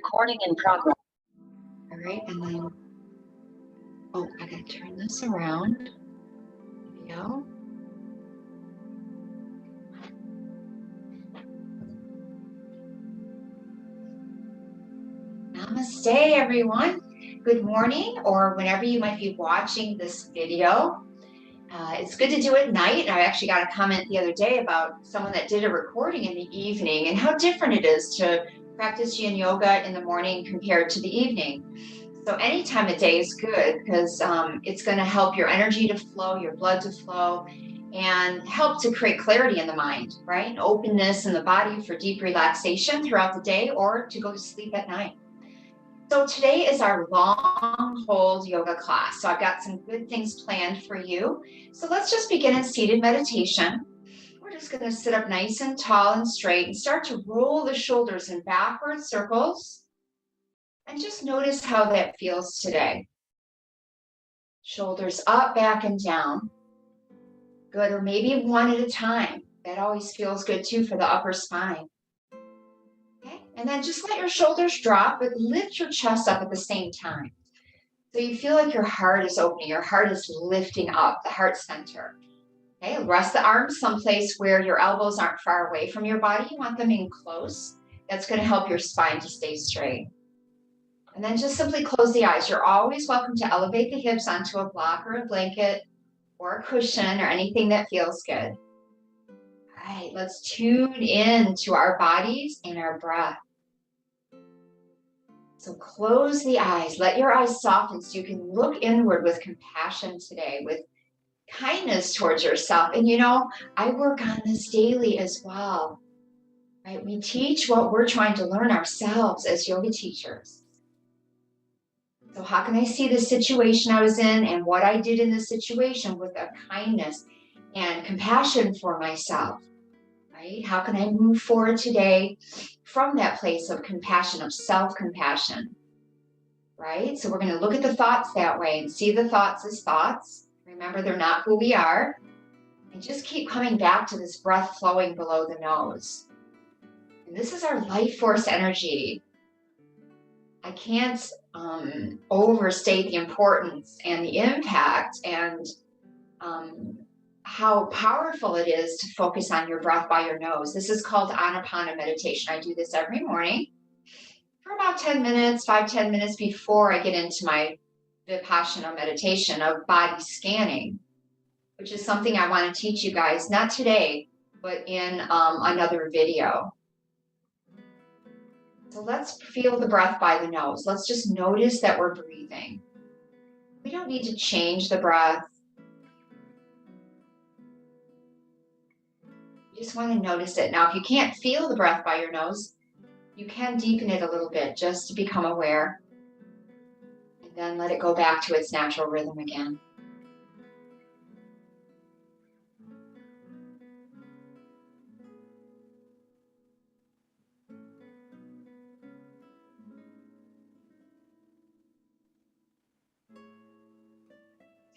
Recording in progress. All right, and then, oh, I gotta turn this around. There we go. Namaste, everyone. Good morning, or whenever you might be watching this video. It's good to do it at night. And I actually got a comment the other day about someone that did a recording in the evening and how different it is to practice yin yoga in the morning compared to the evening. So any time of day is good because it's going to help your energy to flow, your blood to flow, and help to create clarity in the mind, right? And openness in the body for deep relaxation throughout the day or to go to sleep at night. So today is our long hold yoga class. So I've got some good things planned for you. So let's just begin in seated meditation. We're just going to sit up nice and tall and straight and start to roll the shoulders in backward circles. And just notice how that feels today. Shoulders up, back, and down. Good, or maybe one at a time. That always feels good too for the upper spine. Okay, and then just let your shoulders drop, but lift your chest up at the same time. So you feel like your heart is opening, your heart is lifting up, the heart center. Okay, rest the arms someplace where your elbows aren't far away from your body. You want them in close. That's going to help your spine to stay straight. And then just simply close the eyes. You're always welcome to elevate the hips onto a block or a blanket or a cushion or anything that feels good. All right, let's tune in to our bodies and our breath. So close the eyes. Let your eyes soften so you can look inward with compassion today, with kindness towards yourself. And you know, I work on this daily as well. Right? We teach what we're trying to learn ourselves as yoga teachers. So how can I see the situation I was in and what I did in the situation with a kindness and compassion for myself, right? How can I move forward today from that place of compassion, of self-compassion, right? So we're going to look at the thoughts that way and see the thoughts as thoughts. Remember, they're not who we are. And just keep coming back to this breath flowing below the nose. And this is our life force energy. I can't overstate the importance and the impact and how powerful it is to focus on your breath by your nose. This is called Anapana meditation. I do this every morning for about 10 minutes, 5-10 minutes before I get into my Vipassana meditation of body scanning, which is something I want to teach you guys, not today, but in another video. So let's feel the breath by the nose. Let's just notice that we're breathing. We don't need to change the breath. You just want to notice it. Now, if you can't feel the breath by your nose, you can deepen it a little bit just to become aware. And then let it go back to its natural rhythm again.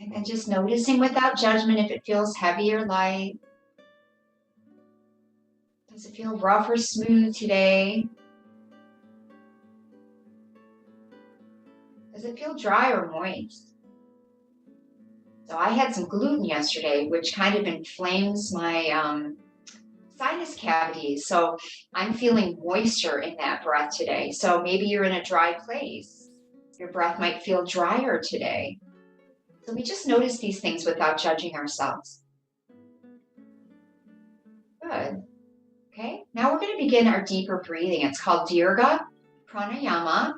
And then just noticing without judgment if it feels heavy or light. Does it feel rough or smooth today? Does it feel dry or moist? So I had some gluten yesterday, which kind of inflames my sinus cavities. So I'm feeling moisture in that breath today. So maybe you're in a dry place. Your breath might feel drier today. So we just notice these things without judging ourselves. Good. Okay, now we're going to begin our deeper breathing. It's called Dirga Pranayama,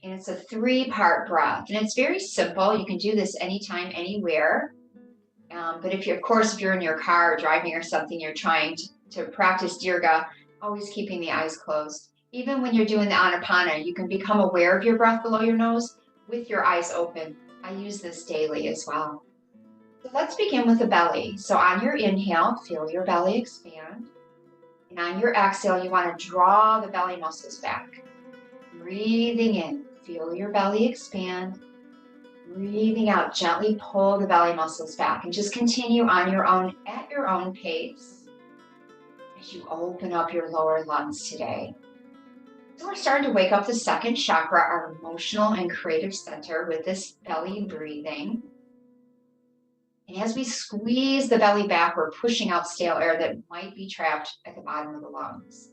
and it's a 3-part breath. And it's very simple. You can do this anytime, anywhere. But if you're in your car or driving or something, you're trying to practice Dirga, always keeping the eyes closed. Even when you're doing the Anapana, you can become aware of your breath below your nose with your eyes open. I use this daily as well. So let's begin with the belly. So on your inhale, feel your belly expand. And on your exhale, you want to draw the belly muscles back. Breathing in, feel your belly expand. Breathing out, gently pull the belly muscles back. And just continue on your own, at your own pace, as you open up your lower lungs today. So we're starting to wake up the second chakra, our emotional and creative center, with this belly breathing. And as we squeeze the belly back, we're pushing out stale air that might be trapped at the bottom of the lungs.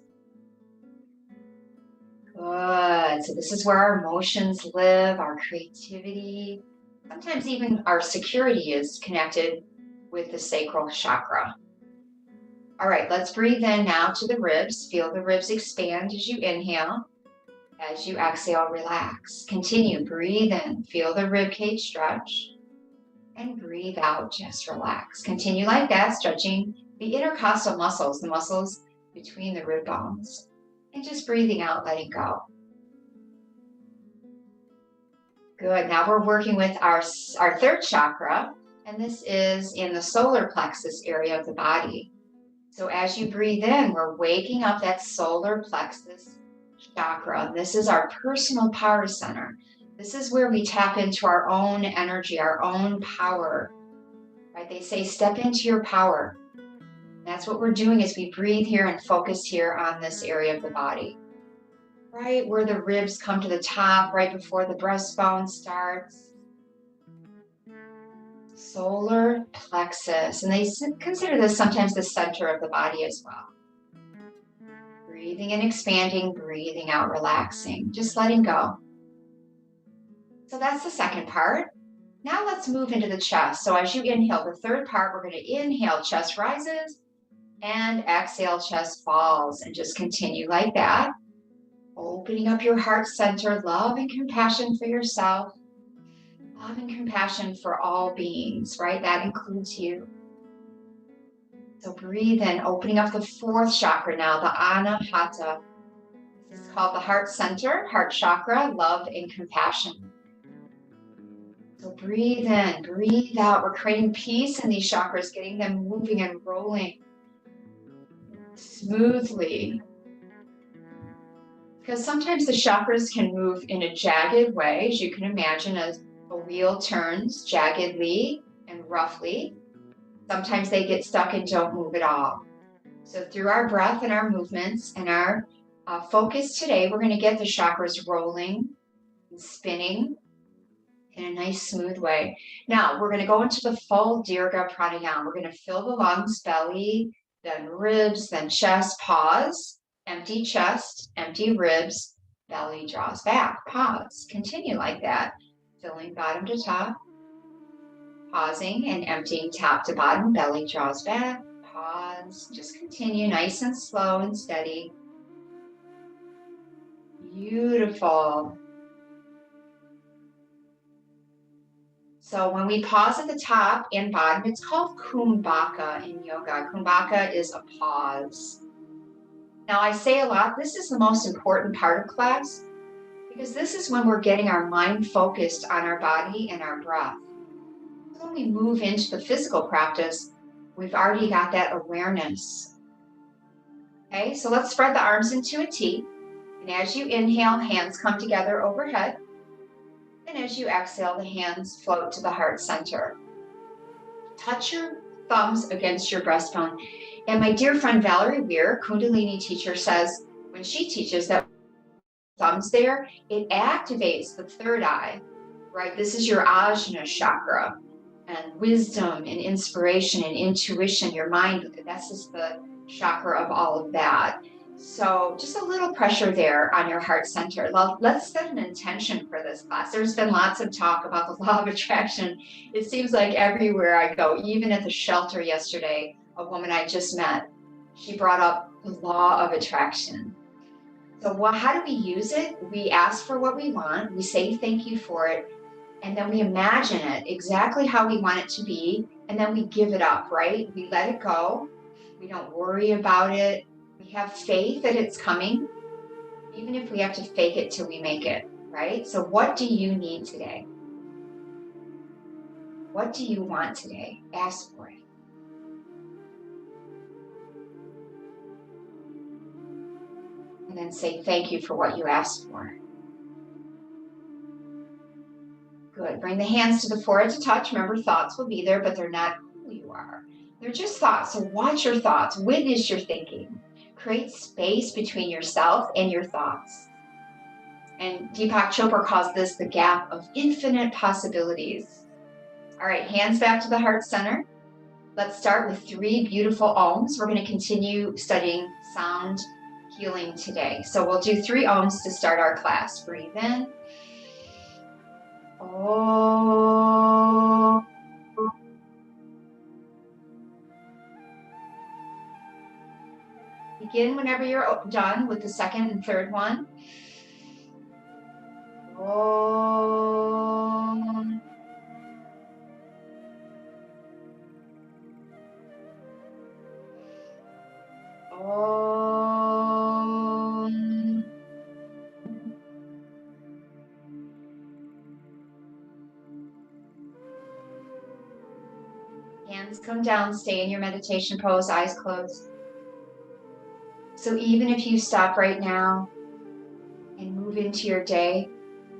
Good. So this is where our emotions live, our creativity. Sometimes even our security is connected with the sacral chakra. All right, let's breathe in now to the ribs. Feel the ribs expand as you inhale. As you exhale, relax. Continue, breathe in. Feel the rib cage stretch. And breathe out, just relax. Continue like that, stretching the intercostal muscles, the muscles between the rib bones. And just breathing out, letting go. Good. Now we're working with our third chakra, and this is in the solar plexus area of the body. So as you breathe in, we're waking up that solar plexus chakra. This is our personal power center. This is where we tap into our own energy, our own power. Right? They say step into your power. That's what we're doing as we breathe here and focus here on this area of the body. Right where the ribs come to the top, right before the breastbone starts. Solar plexus, and they consider this sometimes the center of the body as well. Breathing in, expanding, breathing out, relaxing, just letting go. So that's the second part. Now let's move into the chest. So as you inhale, the third part, we're going to inhale, chest rises, and exhale, chest falls, and just continue like that. Opening up your heart center, love and compassion for yourself. Love and compassion for all beings, right? That includes you. So breathe in, opening up the fourth chakra now, the Anahata. This is called the heart center, heart chakra, love and compassion. So breathe in, breathe out. We're creating peace in these chakras, getting them moving and rolling smoothly. Because sometimes the chakras can move in a jagged way, as you can imagine, as a wheel turns jaggedly and roughly. Sometimes they get stuck and don't move at all. So through our breath and our movements and our focus today, we're going to get the chakras rolling and spinning in a nice smooth way. Now we're going to go into the full Dirga Pranayama. We're going to fill the lungs, belly, then ribs, then chest, pause, empty chest, empty ribs, belly draws back, pause. Continue like that, filling bottom to top, pausing and emptying top to bottom, belly draws back, pause, just continue nice and slow and steady. Beautiful. So when we pause at the top and bottom, it's called kumbhaka in yoga. Kumbhaka is a pause. Now I say a lot, this is the most important part of class because this is when we're getting our mind focused on our body and our breath. When we move into the physical practice, we've already got that awareness. Okay, so let's spread the arms into a T. And as you inhale, hands come together overhead. And as you exhale, the hands float to the heart center. Touch your thumbs against your breastbone. And my dear friend Valerie Weir, Kundalini teacher, says when she teaches that thumbs there, it activates the third eye, right? This is your Ajna chakra. And wisdom and inspiration and intuition, your mind, that's just the chakra of all of that. So just a little pressure there on your heart center. Let's set an intention for this class. There's been lots of talk about the law of attraction. It seems like everywhere I go, even at the shelter yesterday, a woman I just met, she brought up the law of attraction. So how do we use it? We ask for what we want. We say thank you for it. And then we imagine it exactly how we want it to be. And then we give it up, right? We let it go. We don't worry about it. We have faith that it's coming, even if we have to fake it till we make it, right? So what do you need today? What do you want today? Ask for it. And then say thank you for what you asked for. Good. Bring the hands to the forehead to touch. Remember, thoughts will be there, but they're not who you are. They're just thoughts. So watch your thoughts. Witness your thinking. Create space between yourself and your thoughts. And Deepak Chopra calls this the gap of infinite possibilities. All right, hands back to the heart center. Let's start with 3 beautiful Oms. We're going to continue studying sound healing today. So we'll do 3 Oms to start our class. Breathe in. Om. Begin whenever you're done with the second and third one. Om. Om. Hands come down, stay in your meditation pose, eyes closed. So even if you stop right now and move into your day,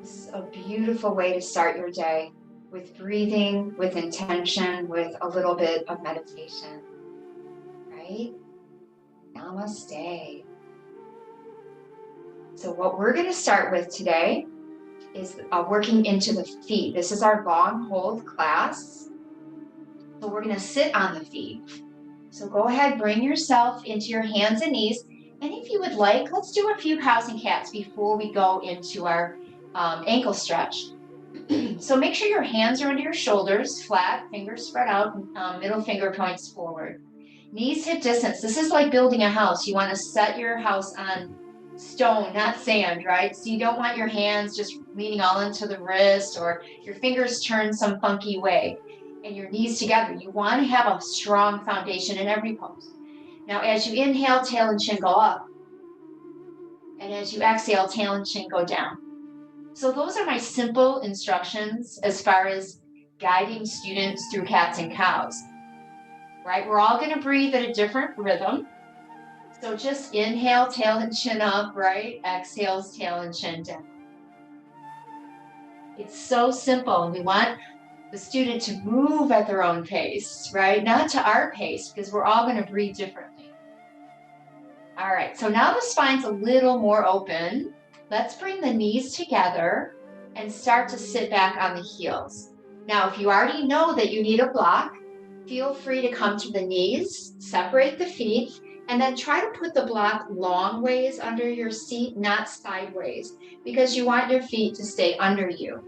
this is a beautiful way to start your day, with breathing, with intention, with a little bit of meditation, right? Namaste. So what we're going to start with today is working into the feet. This is our long hold class. So we're going to sit on the feet. So go ahead, bring yourself into your hands and knees. And if you would like, let's do a few cows and cats before we go into our ankle stretch. So make sure your hands are under your shoulders, flat, fingers spread out, middle finger points forward. Knees hip distance. This is like building a house. You want to set your house on stone, not sand, right? So you don't want your hands just leaning all into the wrist or your fingers turned some funky way and your knees together. You want to have a strong foundation in every pose. Now, as you inhale, tail and chin go up. And as you exhale, tail and chin go down. So those are my simple instructions as far as guiding students through cats and cows, right? We're all going to breathe at a different rhythm. So just inhale, tail and chin up, right? Exhales, tail and chin down. It's so simple. We want the student to move at their own pace, right? Not to our pace, because we're all going to breathe differently. All right, so now the spine's a little more open. Let's bring the knees together and start to sit back on the heels. Now, if you already know that you need a block, feel free to come to the knees, separate the feet, and then try to put the block long ways under your seat, not sideways, because you want your feet to stay under you.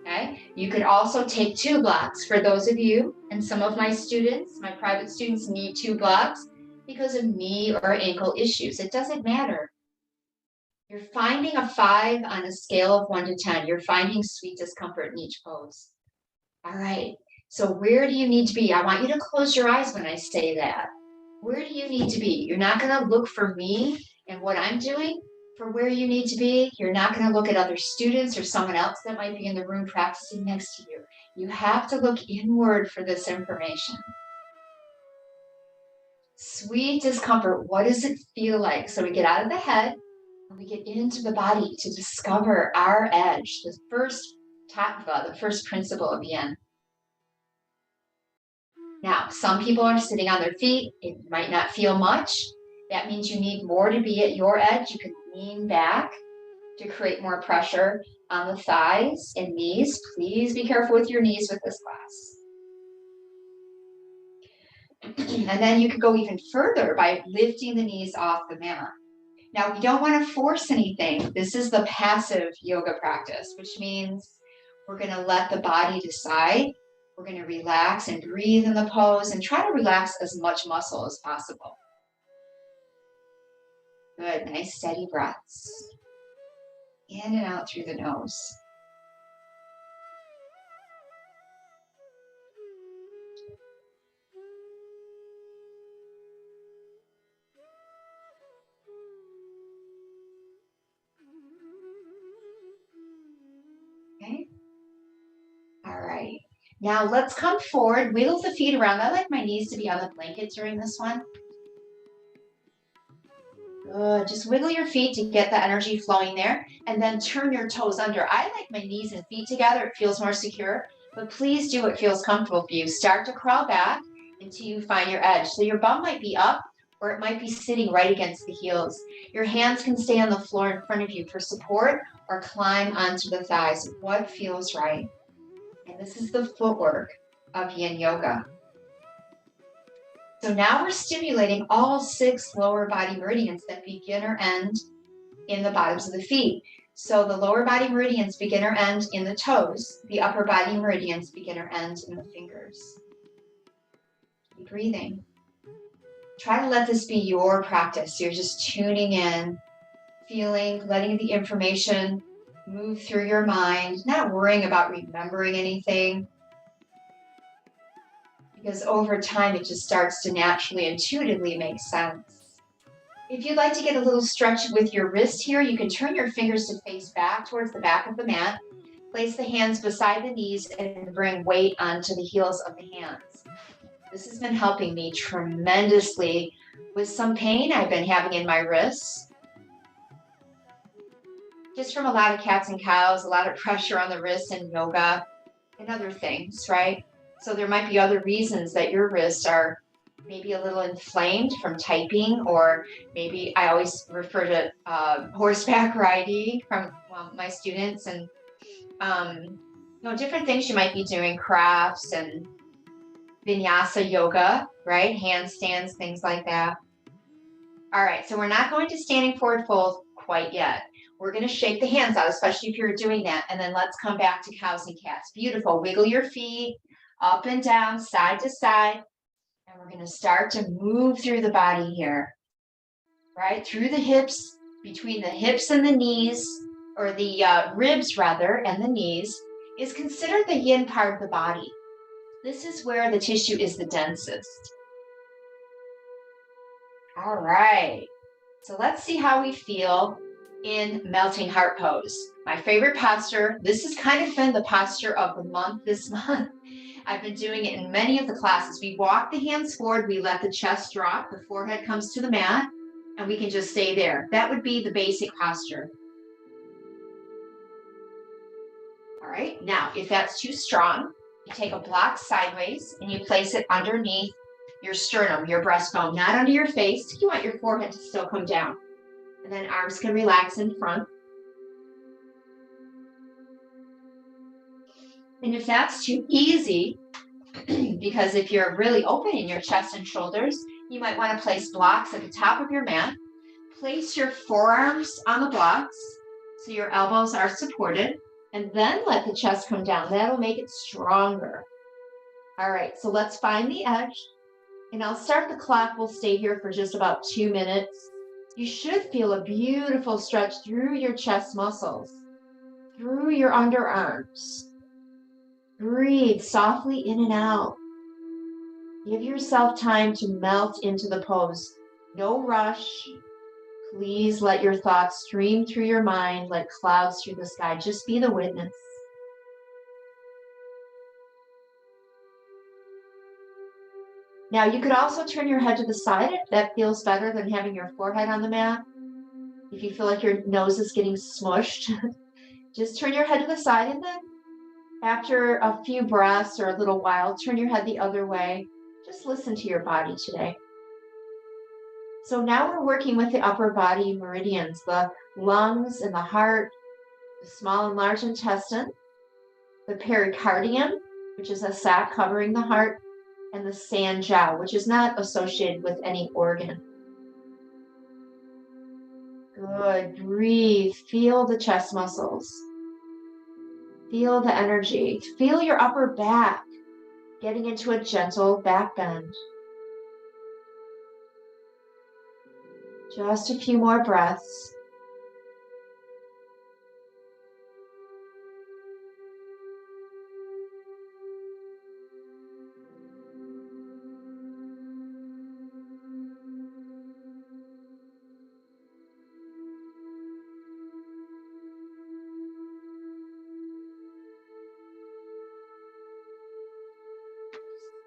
Okay? You could also take 2 blocks. For those of you, and some of my students, my private students need 2 blocks because of knee or ankle issues. It doesn't matter. You're finding a 5 on a scale of 1 to 10. You're finding sweet discomfort in each pose. All right. So where do you need to be? I want you to close your eyes when I say that. Where do you need to be? You're not going to look for me and what I'm doing for where you need to be. You're not going to look at other students or someone else that might be in the room practicing next to you. You have to look inward for this information. Sweet discomfort. What does it feel like? So we get out of the head and we get into the body to discover our edge, the first tattva, the first principle of yin. Now, some people are sitting on their feet. It might not feel much. That means you need more to be at your edge. You can lean back to create more pressure on the thighs and knees. Please be careful with your knees with this class. And then you can go even further by lifting the knees off the mat. Now, we don't want to force anything. This is the passive yoga practice, which means we're going to let the body decide. We're going to relax and breathe in the pose and try to relax as much muscle as possible. Good, nice steady breaths. In and out through the nose. Okay. All right. Now let's come forward, wiggle the feet around. I like my knees to be on the blanket during this one. Good. Just wiggle your feet to get the energy flowing there, and then turn your toes under. I like my knees and feet together. It feels more secure, but please do what feels comfortable for you. Start to crawl back until you find your edge. So your bum might be up or it might be sitting right against the heels. Your hands can stay on the floor in front of you for support or climb onto the thighs. What feels right? And this is the footwork of Yin Yoga. So now we're stimulating all 6 lower body meridians that begin or end in the bottoms of the feet. So the lower body meridians begin or end in the toes. The upper body meridians begin or end in the fingers. Keep breathing. Try to let this be your practice. You're just tuning in, feeling, letting the information move through your mind, not worrying about remembering anything. Because over time, it just starts to naturally, intuitively make sense. If you'd like to get a little stretch with your wrist here, you can turn your fingers to face back towards the back of the mat. Place the hands beside the knees and bring weight onto the heels of the hands. This has been helping me tremendously with some pain I've been having in my wrists. Just from a lot of cats and cows, a lot of pressure on the wrists and yoga and other things, right? So there might be other reasons that your wrists are maybe a little inflamed from typing, or maybe I always refer to horseback riding from my students, and different things you might be doing, crafts and vinyasa yoga, right? Handstands, things like that. All right, so we're not going to standing forward fold quite yet. We're going to shake the hands out, especially if you're doing that. And then let's come back to cows and cats. Beautiful. Wiggle your feet up and down, side to side. And we're going to start to move through the body here, right? Through the hips, between the hips and the knees, or the ribs rather, and the knees, is considered the yin part of the body. This is where the tissue is the densest. All right. So let's see how we feel in melting heart pose. My favorite posture. This has kind of been the posture of the month this month. I've been doing it in many of the classes. We walk the hands forward, we let the chest drop, the forehead comes to the mat, and we can just stay there. That would be the basic posture. All right, now if that's too strong, you take a block sideways and you place it underneath your sternum, your breastbone, not under your face. You want your forehead to still come down. And then arms can relax in front. And if that's too easy, because if you're really open in your chest and shoulders, you might want to place blocks at the top of your mat. Place your forearms on the blocks so your elbows are supported, and then let the chest come down. That'll make it stronger. All right, so let's find the edge, and I'll start the clock. We'll stay here for just about 2 minutes. You should feel a beautiful stretch through your chest muscles, through your underarms. Breathe softly in and out. Give yourself time to melt into the pose. No rush. Please let your thoughts stream through your mind like clouds through the sky. Just be the witness. Now you could also turn your head to the side if that feels better than having your forehead on the mat. If you feel like your nose is getting smushed, just turn your head to the side, and then after a few breaths or a little while, turn your head the other way. Just listen to your body today. So now we're working with the upper body meridians, the lungs and the heart, the small and large intestine, the pericardium, which is a sac covering the heart, and the sanjiao, which is not associated with any organ. Good. Breathe. Feel the chest muscles. Feel the energy. Feel your upper back getting into a gentle back bend. Just a few more breaths.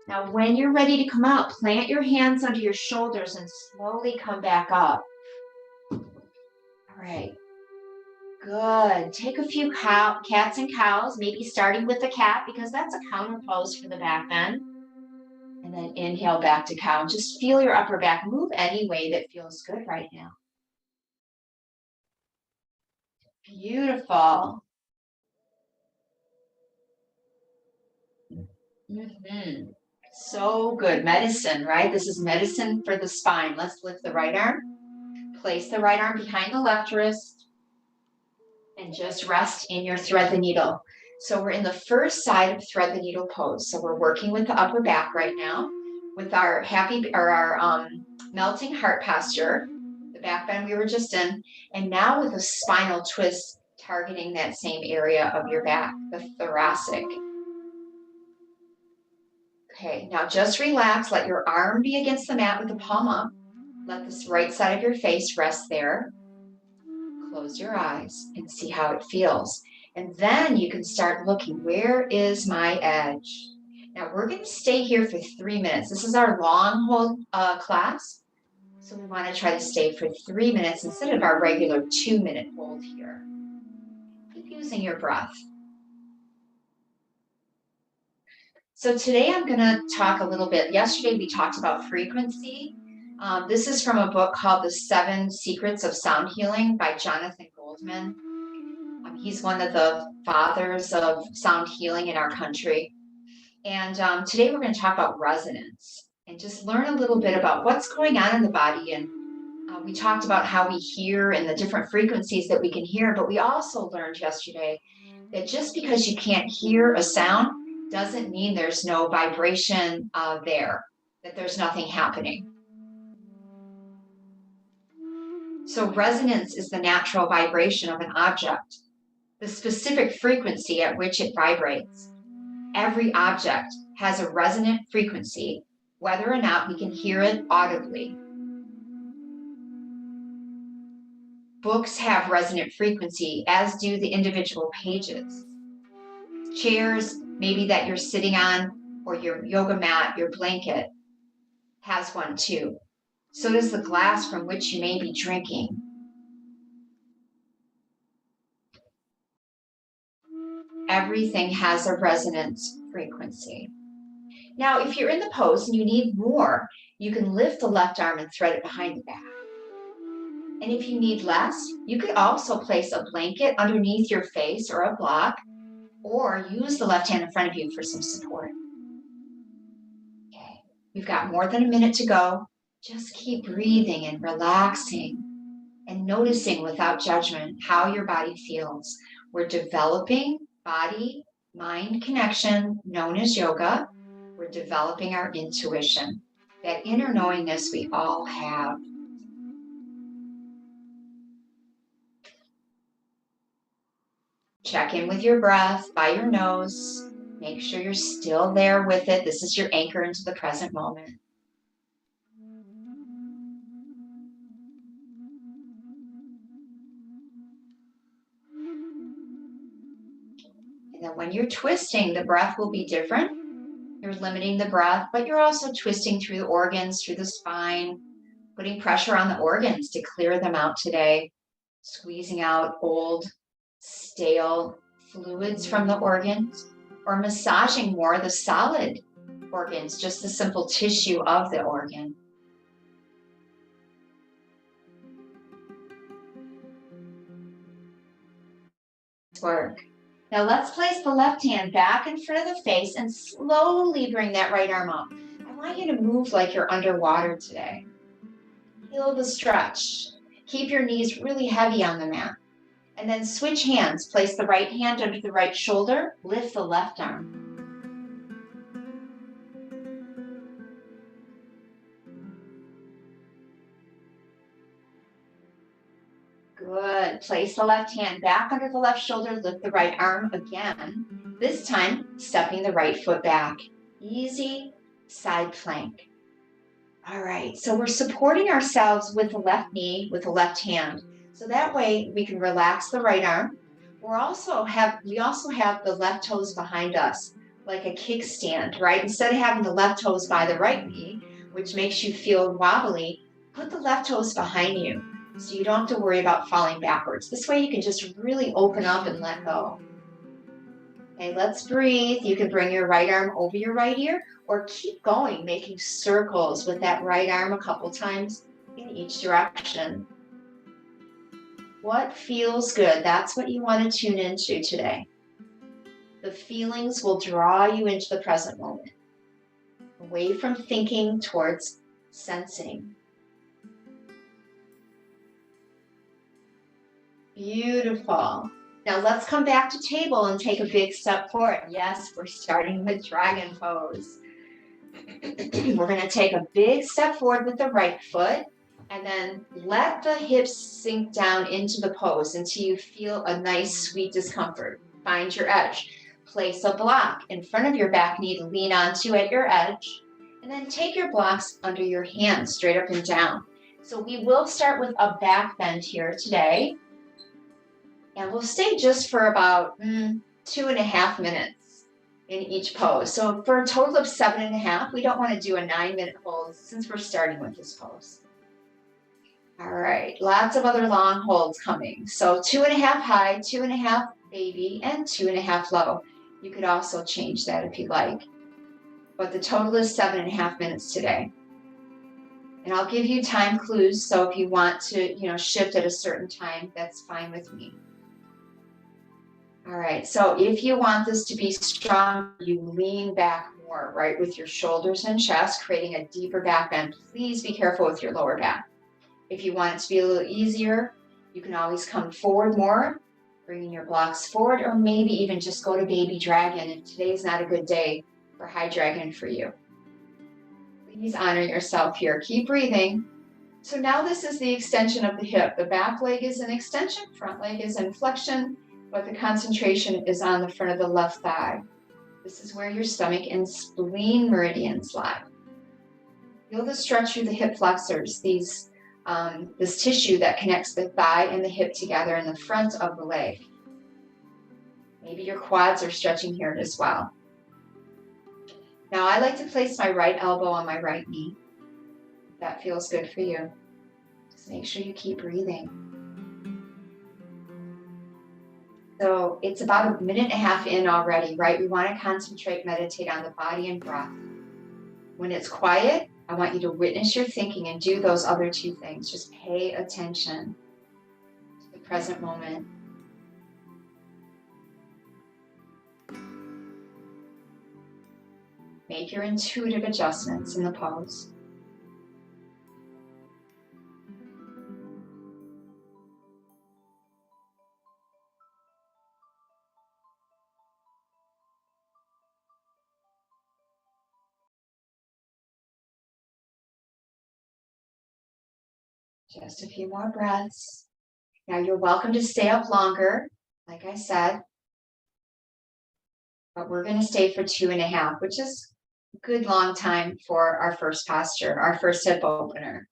Now, when you're ready to come out, plant your hands under your shoulders and slowly come back up. All right. Good. Take a few cats and cows, maybe starting with the cat because that's a counter pose for the back bend. And then inhale back to cow. Just feel your upper back move any way that feels good right now. Beautiful. So good. Medicine, right? This is medicine for the spine. Let's lift the right arm. Place the right arm behind the left wrist. And just rest in your thread the needle. So we're in the first side of thread the needle pose. So we're working with the upper back right now with our melting heart posture, the back bend we were just in, and now with a spinal twist targeting that same area of your back, the thoracic. Okay, now just relax. Let your arm be against the mat with the palm up. Let this right side of your face rest there. Close your eyes and see how it feels. And then you can start looking, where is my edge? Now we're going to stay here for 3 minutes. This is our long hold class. So we want to try to stay for 3 minutes instead of our regular 2-minute hold here. Keep using your breath. So today I'm going to talk a little bit. Yesterday we talked about frequency. This is from a book called The 7 Secrets of Sound Healing by Jonathan Goldman. He's one of the fathers of sound healing in our country. And today we're going to talk about resonance and just learn a little bit about what's going on in the body. And we talked about how we hear and the different frequencies that we can hear, but we also learned yesterday that just because you can't hear a sound doesn't mean there's no vibration there, that there's nothing happening. So resonance is the natural vibration of an object, the specific frequency at which it vibrates. Every object has a resonant frequency, whether or not we can hear it audibly. Books have resonant frequency, as do the individual pages. Chairs, maybe that you're sitting on, or your yoga mat, your blanket, has one too. So does the glass from which you may be drinking. Everything has a resonance frequency. Now, if you're in the pose and you need more, you can lift the left arm and thread it behind the back. And if you need less, you could also place a blanket underneath your face or a block, or use the left hand in front of you for some support. Okay, we've got more than a minute to go. Just keep breathing and relaxing and noticing without judgment how your body feels. We're developing body-mind connection known as yoga. We're developing our intuition, that inner knowingness we all have. Check in with your breath by your nose. Make sure you're still there with it. This is your anchor into the present moment. And then when you're twisting, the breath will be different. You're limiting the breath, but you're also twisting through the organs, through the spine, putting pressure on the organs to clear them out today, squeezing out old, stale fluids from the organs, or massaging more the solid organs, just the simple tissue of the organ. Work. Now let's place the left hand back in front of the face and slowly bring that right arm up. I want you to move like you're underwater today. Feel the stretch. Keep your knees really heavy on the mat. And then switch hands. Place the right hand under the right shoulder. Lift the left arm. Good. Place the left hand back under the left shoulder. Lift the right arm again. This time, stepping the right foot back. Easy side plank. All right, so we're supporting ourselves with the left knee, with the left hand. So that way we can relax the right arm. We also have the left toes behind us, like a kickstand, right? Instead of having the left toes by the right knee, which makes you feel wobbly, put the left toes behind you so you don't have to worry about falling backwards. This way you can just really open up and let go. Okay, let's breathe. You can bring your right arm over your right ear or keep going, making circles with that right arm a couple times in each direction. What feels good? That's what you want to tune into today. The feelings will draw you into the present moment, away from thinking towards sensing. Beautiful. Now let's come back to table and take a big step forward. Yes, we're starting with dragon pose. We're going to take a big step forward with the right foot and then let the hips sink down into the pose until you feel a nice, sweet discomfort. Find your edge. Place a block in front of your back knee to lean onto at your edge, and then take your blocks under your hands, straight up and down. So we will start with a back bend here today, and we'll stay just for about 2.5 minutes in each pose. So for a total of 7.5, we don't want to do a 9-minute hold since we're starting with this pose. All right, lots of other long holds coming. So 2.5 high, 2.5 baby, and 2.5 low. You could also change that if you'd like. But the total is 7.5 minutes today. And I'll give you time clues, so if you want to, shift at a certain time, that's fine with me. All right, so if you want this to be strong, you lean back more, right, with your shoulders and chest, creating a deeper back bend. Please be careful with your lower back. If you want it to be a little easier, you can always come forward more, bringing your blocks forward, or maybe even just go to baby dragon if today's not a good day for high dragon for you. Please honor yourself here. Keep breathing. So now this is the extension of the hip. The back leg is an extension, front leg is in flexion, but the concentration is on the front of the left thigh. This is where your stomach and spleen meridians lie. Feel the stretch through the hip flexors, this tissue that connects the thigh and the hip together in the front of the leg. Maybe your quads are stretching here as well. Now I like to place my right elbow on my right knee. If that feels good for you. Just make sure you keep breathing. So it's about 1.5 minutes in already, right? We want to concentrate, meditate on the body and breath. When it's quiet, I want you to witness your thinking and do those other two things. Just pay attention to the present moment. Make your intuitive adjustments in the pose. Just a few more breaths. Now you're welcome to stay up longer, like I said, but we're going to stay for 2.5, which is a good long time for our first posture, our first hip opener.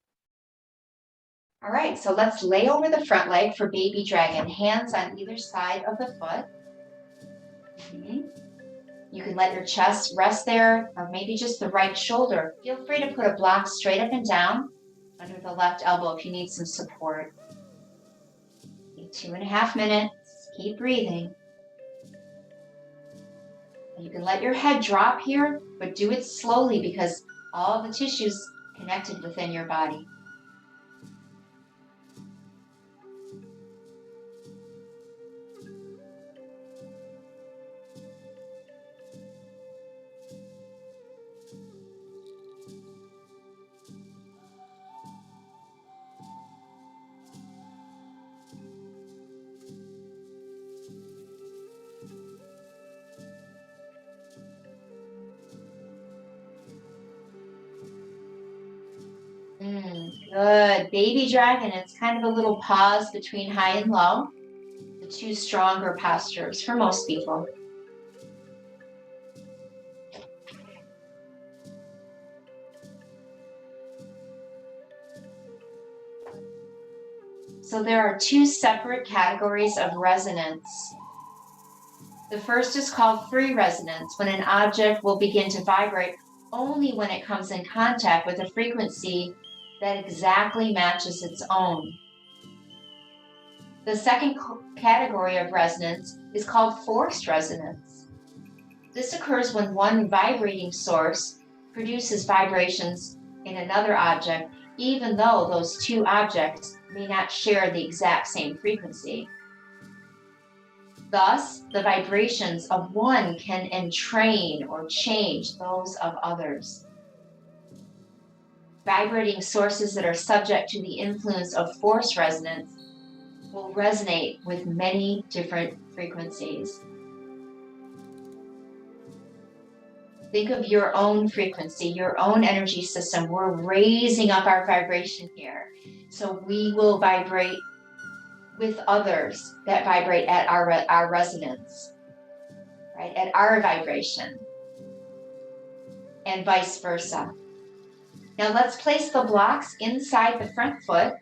All right, so let's lay over the front leg for baby dragon, hands on either side of the foot. You can let your chest rest there, or maybe just the right shoulder. Feel free to put a block straight up and down under the left elbow if you need some support. 2.5 minutes, keep breathing. You can let your head drop here, but do it slowly because all the tissues connected within your body. Good. Baby dragon, it's kind of a little pause between high and low. The two stronger postures for most people. So there are two separate categories of resonance. The first is called free resonance, when an object will begin to vibrate only when it comes in contact with a frequency that exactly matches its own. The second category of resonance is called forced resonance. This occurs when one vibrating source produces vibrations in another object, even though those two objects may not share the exact same frequency. Thus, the vibrations of one can entrain or change those of others. Vibrating sources that are subject to the influence of force resonance will resonate with many different frequencies. Think of your own frequency, your own energy system. We're raising up our vibration here. So we will vibrate with others that vibrate at our resonance, right? At our vibration, and vice versa. Now let's place the blocks inside the front foot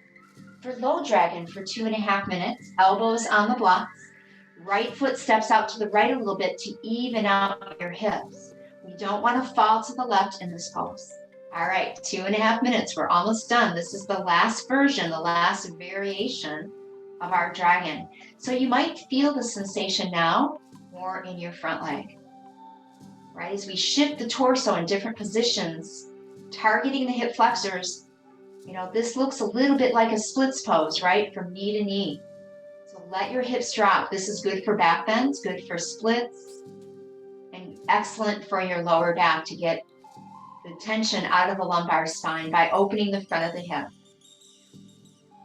for low dragon for 2.5 minutes. Elbows on the blocks. Right foot steps out to the right a little bit to even out your hips. We don't want to fall to the left in this pose. All right, 2.5 minutes. We're almost done. This is the last version, the last variation of our dragon. So you might feel the sensation now more in your front leg, right? As we shift the torso in different positions, targeting the hip flexors. You know, this looks a little bit like a splits pose, right? From knee to knee. So let your hips drop. This is good for back bends, good for splits, and excellent for your lower back to get the tension out of the lumbar spine by opening the front of the hip.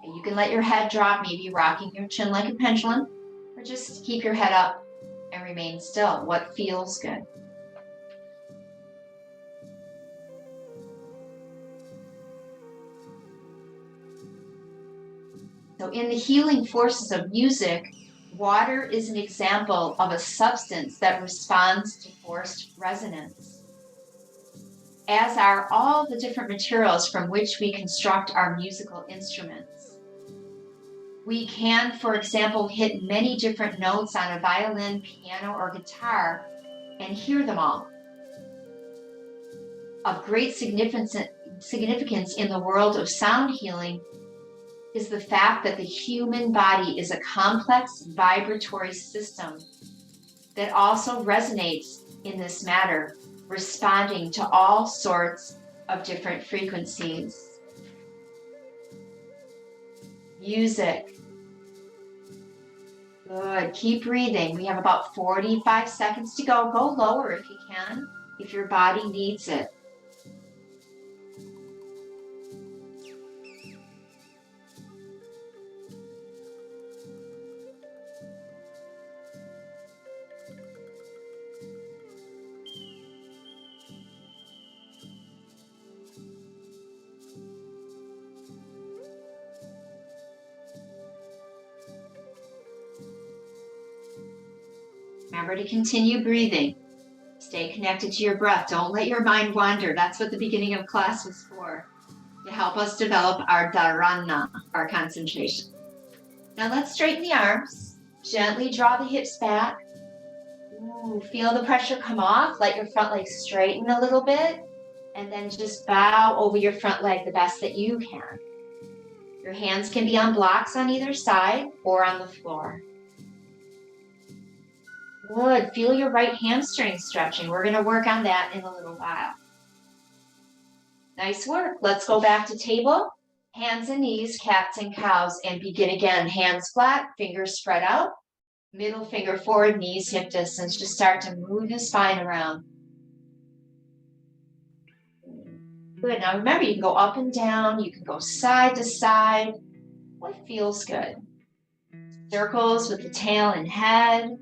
And you can let your head drop, maybe rocking your chin like a pendulum, or just keep your head up and remain still. What feels good? So in the healing forces of music, water is an example of a substance that responds to forced resonance, as are all the different materials from which we construct our musical instruments. We can, for example, hit many different notes on a violin, piano, or guitar and hear them all. Of great significance in the world of sound healing is the fact that the human body is a complex vibratory system that also resonates in this matter, responding to all sorts of different frequencies. Music. Good. Keep breathing. We have about 45 seconds to go. Go lower if you can, if your body needs it. Remember to continue breathing. Stay connected to your breath. Don't let your mind wander. That's what the beginning of class was for, to help us develop our dharana, our concentration. Now let's straighten the arms. Gently draw the hips back. Ooh, feel the pressure come off. Let your front leg straighten a little bit. And then just bow over your front leg the best that you can. Your hands can be on blocks on either side or on the floor. Good. Feel your right hamstring stretching. We're going to work on that in a little while. Nice work. Let's go back to table. Hands and knees, cats and cows, and begin again. Hands flat, fingers spread out. Middle finger forward, knees hip distance. Just start to move the spine around. Good. Now remember, you can go up and down. You can go side to side. What feels good? Circles with the tail and head.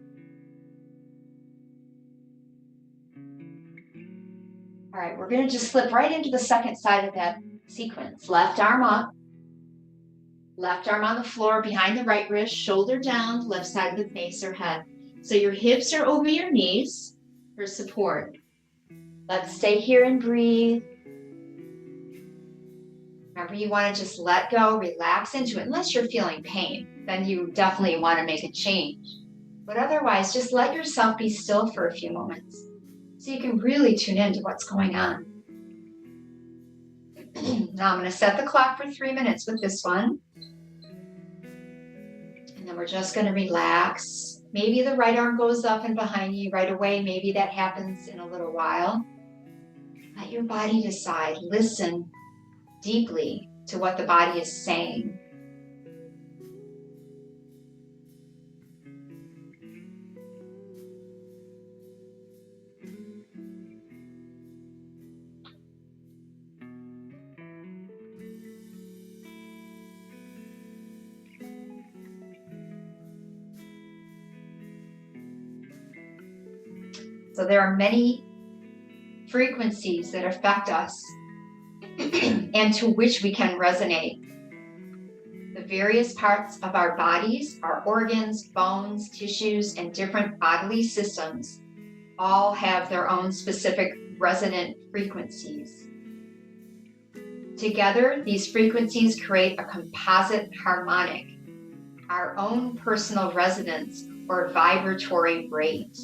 All right, we're going to just slip right into the second side of that sequence. Left arm up. Left arm on the floor behind the right wrist, shoulder down, left side of the face or head. So your hips are over your knees for support. Let's stay here and breathe. Remember, you want to just let go, relax into it. Unless you're feeling pain, then you definitely want to make a change. But otherwise, just let yourself be still for a few moments so you can really tune into what's going on. Now I'm going to set the clock for 3 minutes with this one. And then we're just going to relax Maybe the right arm goes up and behind you right away. Maybe that happens in a little while. Let your body decide. Listen deeply to what the body is saying. So there are many frequencies that affect us and to which we can resonate. The various parts of our bodies, our organs, bones, tissues, and different bodily systems all have their own specific resonant frequencies. Together, these frequencies create a composite harmonic, our own personal resonance or vibratory rate.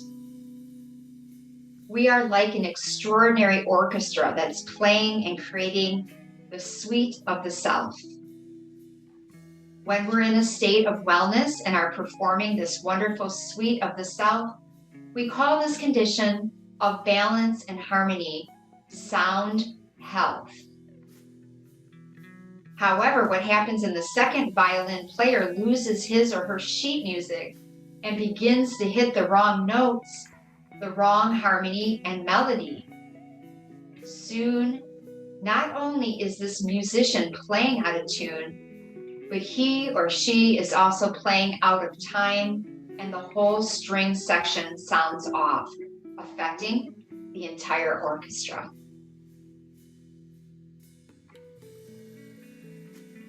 We are like an extraordinary orchestra that's playing and creating the suite of the self. When we're in a state of wellness and are performing this wonderful suite of the self, we call this condition of balance and harmony sound health. However, what happens in the second violin player loses his or her sheet music and begins to hit the wrong notes, the wrong harmony and melody. Soon, not only is this musician playing out of tune, but he or she is also playing out of time, and the whole string section sounds off, affecting the entire orchestra.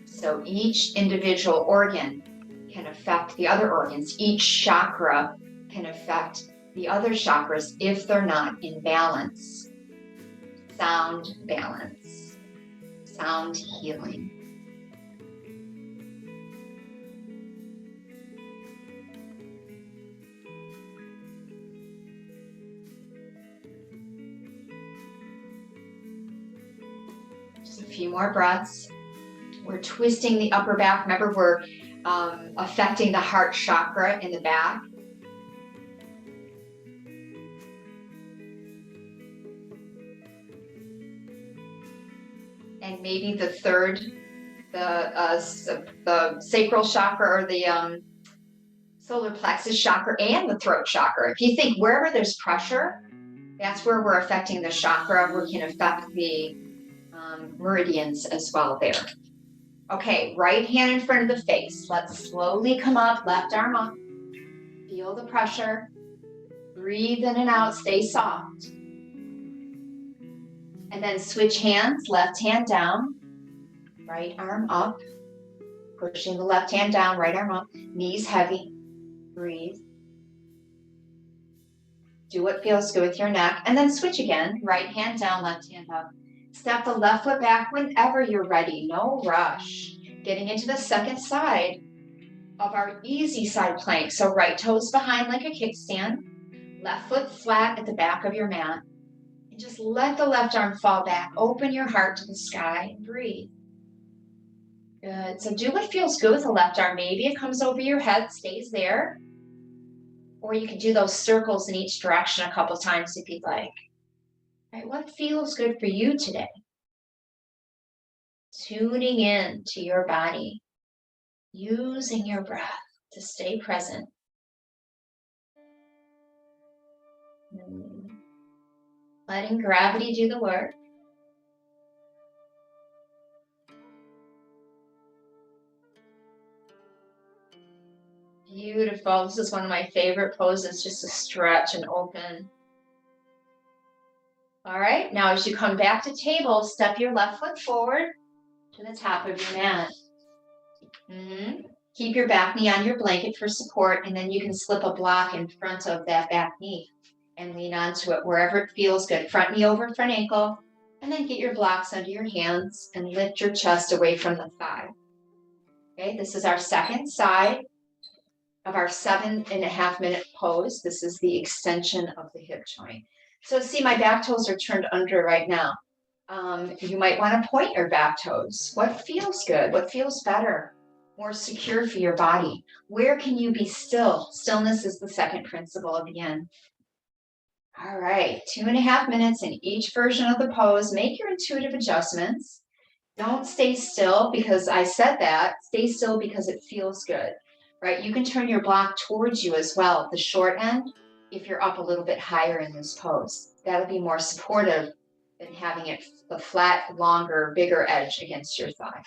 So each individual organ can affect the other organs. Each chakra can affect the other chakras if they're not in balance. Sound balance, sound healing. Just a few more breaths. We're twisting the upper back. Remember, we're affecting the heart chakra in the back. And maybe the third, the sacral chakra or the solar plexus chakra and the throat chakra. If you think wherever there's pressure, that's where we're affecting the chakra. We can affect the meridians as well there. Okay, right hand in front of the face. Let's slowly come up, left arm up. Feel the pressure. Breathe in and out, stay soft. And then switch hands, left hand down, right arm up. Pushing the left hand down, right arm up. Knees heavy. Breathe. Do what feels good with your neck. And then switch again, right hand down, left hand up. Step the left foot back whenever you're ready, no rush. Getting into the second side of our easy side plank. So right toes behind like a kickstand, left foot flat at the back of your mat. And just let the left arm fall back. Open your heart to the sky and breathe. Good. So do what feels good with the left arm. Maybe it comes over your head, stays there. Or you can do those circles in each direction a couple times if you'd like. All right, what feels good for you today? Tuning in to your body, using your breath to stay present. Letting gravity do the work. Beautiful. This is one of my favorite poses, just to stretch and open. All right, now as you come back to table, step your left foot forward to the top of your mat. Keep your back knee on your blanket for support, and then you can slip a block in front of that back knee and lean onto it wherever it feels good. Front knee over front ankle, and then get your blocks under your hands and lift your chest away from the thigh. Okay, this is our second side of our 7.5 minute pose. This is the extension of the hip joint. So see, my back toes are turned under right now. You might want to point your back toes. What feels good? What feels better? more secure for your body. Where can you be still? Stillness is the second principle of Yin. All right, 2.5 minutes in each version of the pose. Make your intuitive adjustments. Don't stay still because I said that. Stay still because it feels good, right? You can turn your block towards you as well, the short end, if you're up a little bit higher in this pose. That'll be more supportive than having it the flat, longer, bigger edge against your thigh.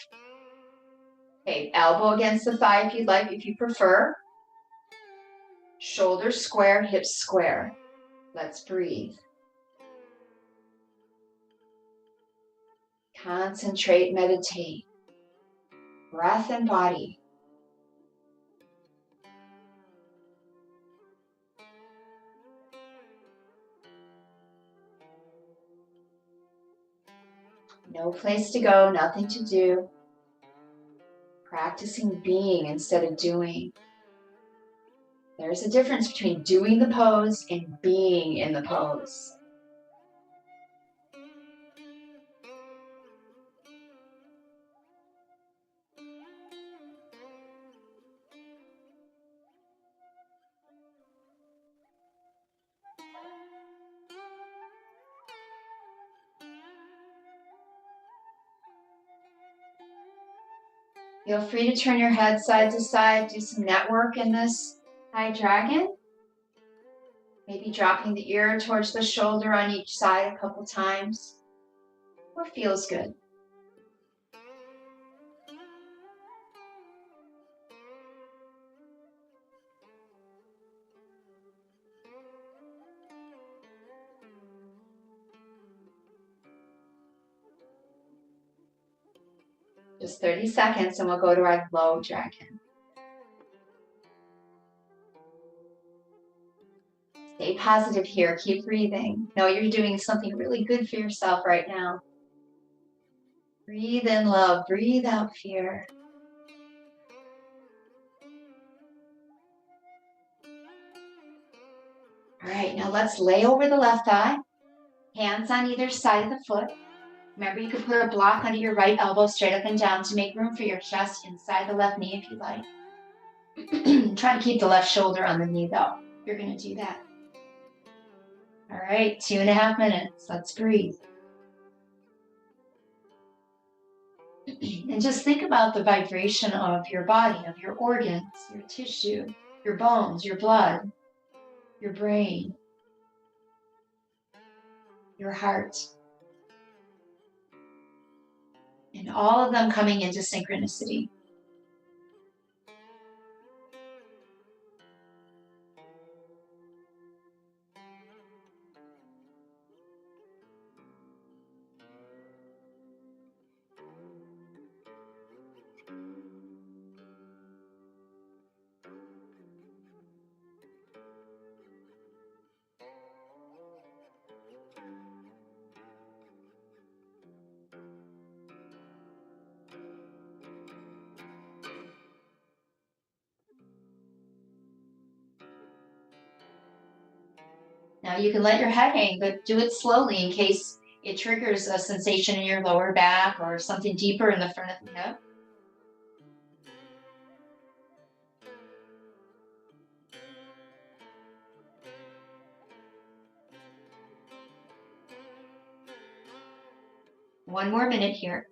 Okay, elbow against the thigh if you'd like, if you prefer. Shoulders square, hips square. Let's breathe. Concentrate, meditate. Breath and body. No place to go, nothing to do. Practicing being instead of doing. There's a difference between doing the pose and being in the pose. Feel free to turn your head side to side, do some network in this high dragon. Maybe dropping the ear towards the shoulder on each side a couple times. What feels good? Just 30 seconds and we'll go to our low dragon. Stay positive here. Keep breathing. Know you're doing something really good for yourself right now. Breathe in love. Breathe out fear. All right, now let's lay over the left thigh. Hands on either side of the foot. Remember, you could put a block under your right elbow straight up and down to make room for your chest inside the left knee if you like. Try to keep the left shoulder on the knee though. You're going to do that. All right, 2.5 minutes. Let's breathe. And just think about the vibration of your body, of your organs, your tissue, your bones, your blood, your brain, your heart. And all of them coming into synchronicity. Now you can let your head hang, but do it slowly in case it triggers a sensation in your lower back or something deeper in the front of the hip. One more minute here.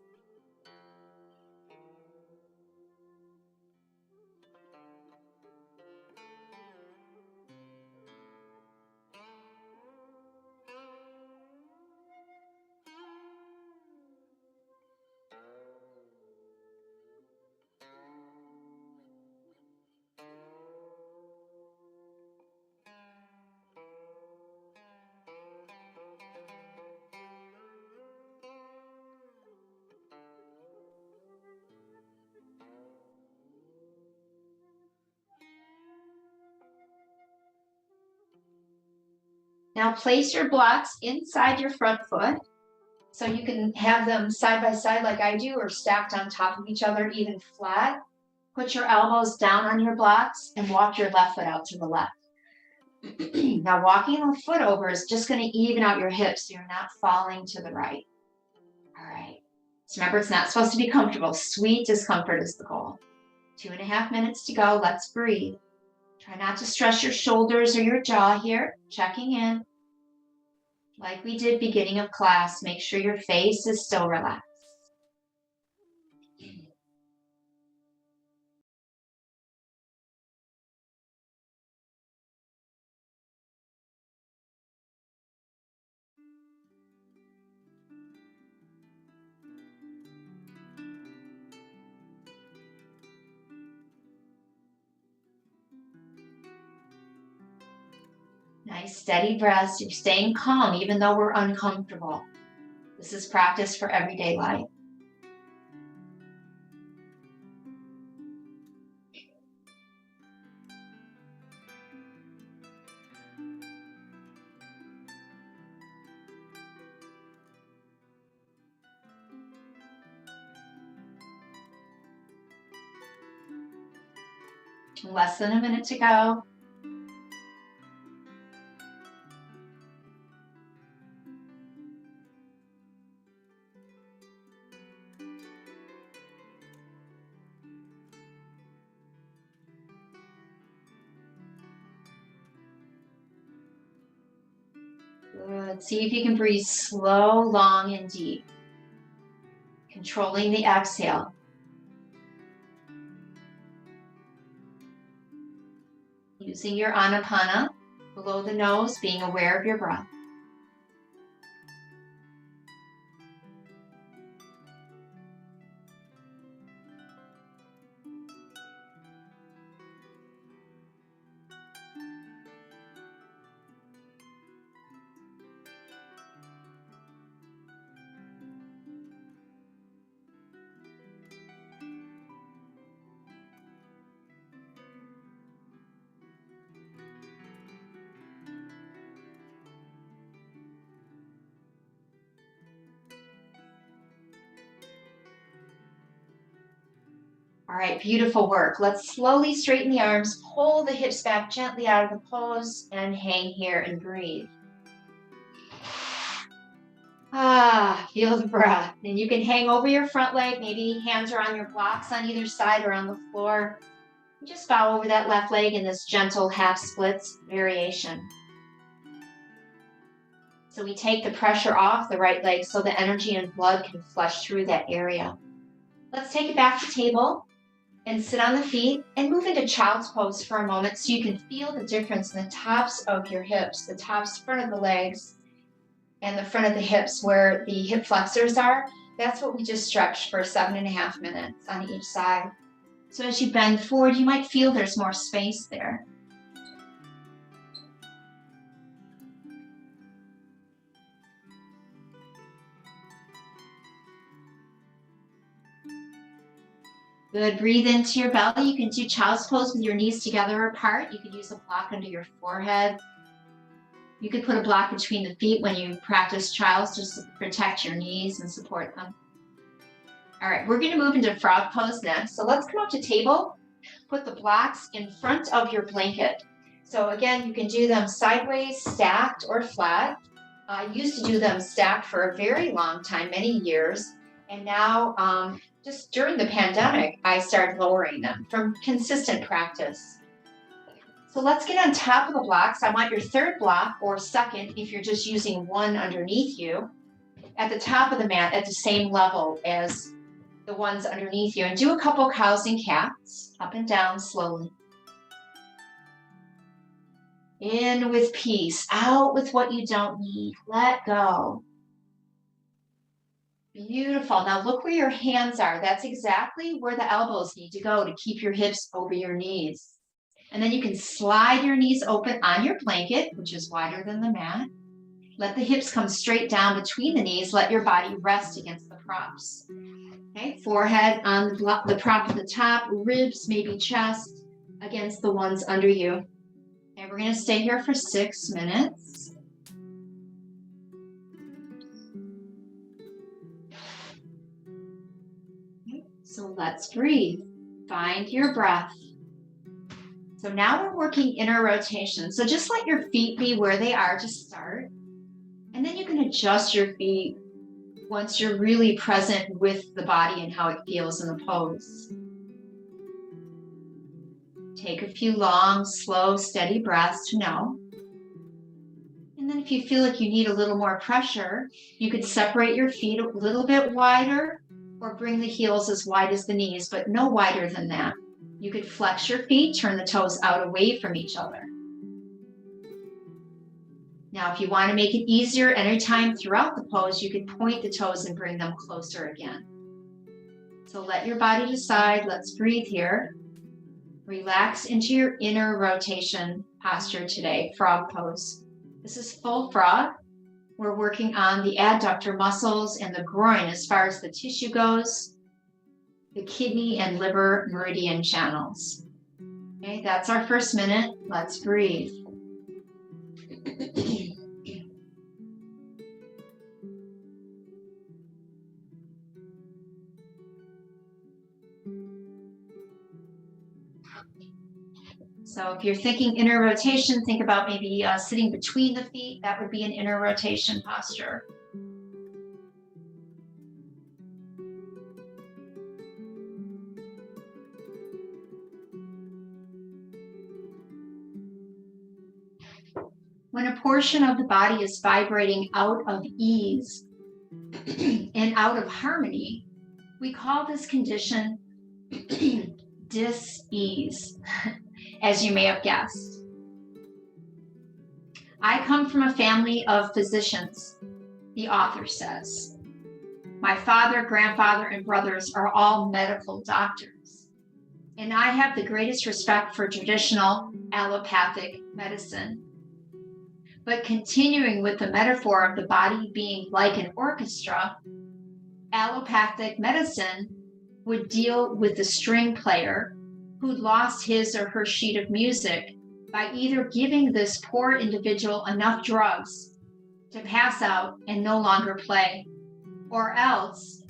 Now place your blocks inside your front foot. So you can have them side by side like I do or stacked on top of each other, even flat. Put your elbows down on your blocks and walk your left foot out to the left. Now walking the foot over is just going to even out your hips so you're not falling to the right. All right. So remember, it's not supposed to be comfortable. Sweet discomfort is the goal. 2.5 minutes to go. Let's breathe. Try not to stress your shoulders or your jaw here. Checking in. Like we did beginning of class, make sure your face is still relaxed. Nice steady breaths. You're staying calm even though we're uncomfortable. This is practice for everyday life. Less than a minute to go. Good. See if you can breathe slow, long, and deep. Controlling the exhale. Using your anapana below the nose, being aware of your breath. All right, beautiful work. Let's slowly straighten the arms, pull the hips back gently out of the pose, and hang here and breathe. Feel the breath. And you can hang over your front leg, maybe hands are on your blocks on either side or on the floor. Just bow over that left leg in this gentle half splits variation. So we take the pressure off the right leg so the energy and blood can flush through that area. Let's take it back to table and sit on the feet and move into child's pose for a moment so you can feel the difference in the tops of your hips, the tops, front of the legs, and the front of the hips where the hip flexors are. That's what we just stretched for 7.5 minutes on each side. So as you bend forward, you might feel there's more space there. Good. Breathe into your belly. You can do child's pose with your knees together apart. You could use a block under your forehead. You could put a block between the feet when you practice child's just to protect your knees and support them. All right, we're going to move into frog pose next. So let's come up to table. Put the blocks in front of your blanket. So again, you can do them sideways, stacked, or flat. I used to do them stacked for a very long time, many years. And now, just during the pandemic, I started lowering them from consistent practice. So let's get on top of the blocks. I want your third block or second, if you're just using one underneath you, at the top of the mat at the same level as the ones underneath you. And do a couple cows and cats, up and down slowly. In with peace, out with what you don't need. Let go. Beautiful. Now look where your hands are. That's exactly where the elbows need to go to keep your hips over your knees. And then you can slide your knees open on your blanket, which is wider than the mat. Let the hips come straight down between the knees. Let your body rest against the props. Okay, forehead on the prop at the top, ribs, maybe chest against the ones under you. Okay, we're going to stay here for 6 minutes. Okay, so let's breathe. Find your breath. So now we're working inner rotation. So just let your feet be where they are to start. And then you can adjust your feet once you're really present with the body and how it feels in the pose. Take a few long, slow, steady breaths to know. And then if you feel like you need a little more pressure, you could separate your feet a little bit wider or bring the heels as wide as the knees, but no wider than that. You could flex your feet, turn the toes out away from each other. Now, if you want to make it easier anytime throughout the pose, you could point the toes and bring them closer again. So let your body decide. Let's breathe here. Relax into your inner rotation posture today, frog pose. This is full frog. We're working on the adductor muscles and the groin as far as the tissue goes, the kidney and liver meridian channels. Okay, that's our first minute. Let's breathe. So if you're thinking inner rotation, think about maybe sitting between the feet. That would be an inner rotation posture. When a portion of the body is vibrating out of ease and out of harmony, we call this condition dis-ease, as you may have guessed. I come from a family of physicians, the author says. My father, grandfather, and brothers are all medical doctors, and I have the greatest respect for traditional allopathic medicine. But continuing with the metaphor of the body being like an orchestra, allopathic medicine would deal with the string player who lost his or her sheet of music by either giving this poor individual enough drugs to pass out and no longer play, or else,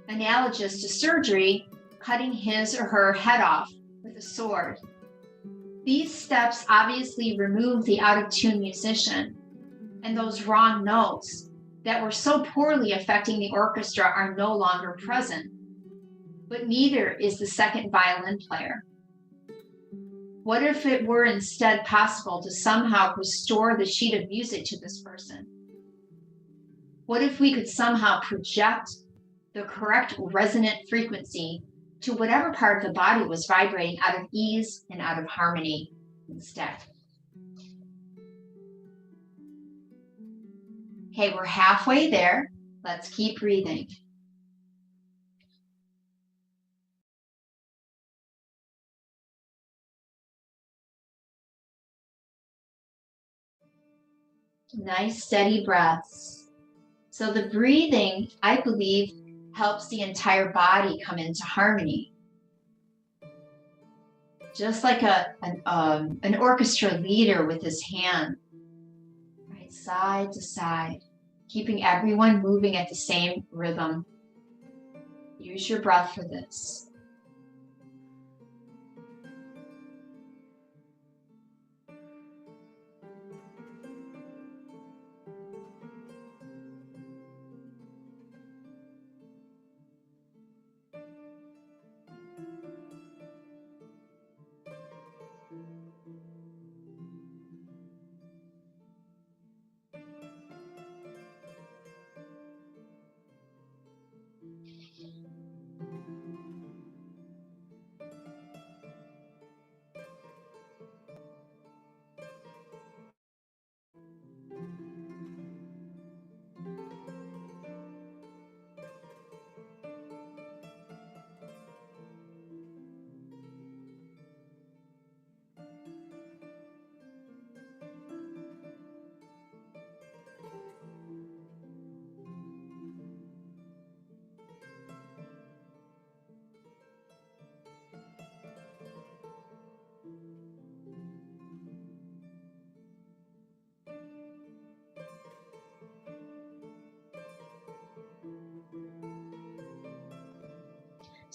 analogous to surgery, cutting his or her head off with a sword. These steps obviously remove the out-of-tune musician, and those wrong notes that were so poorly affecting the orchestra are no longer present, but neither is the second violin player. What if it were instead possible to somehow restore the sheet of music to this person? What if we could somehow project the correct resonant frequency to whatever part of the body was vibrating out of ease and out of harmony instead? Okay, we're halfway there. Let's keep breathing. Nice, steady breaths. So the breathing, I believe, helps the entire body come into harmony. Just like an orchestra leader with his hand, right, side to side, keeping everyone moving at the same rhythm. Use your breath for this.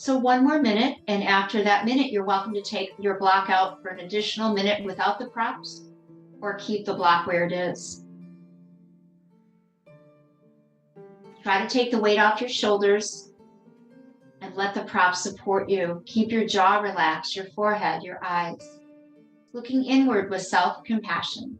So one more minute, and after that minute, you're welcome to take your block out for an additional minute without the props, or keep the block where it is. Try to take the weight off your shoulders and let the props support you. Keep your jaw relaxed, your forehead, your eyes. looking inward with self-compassion.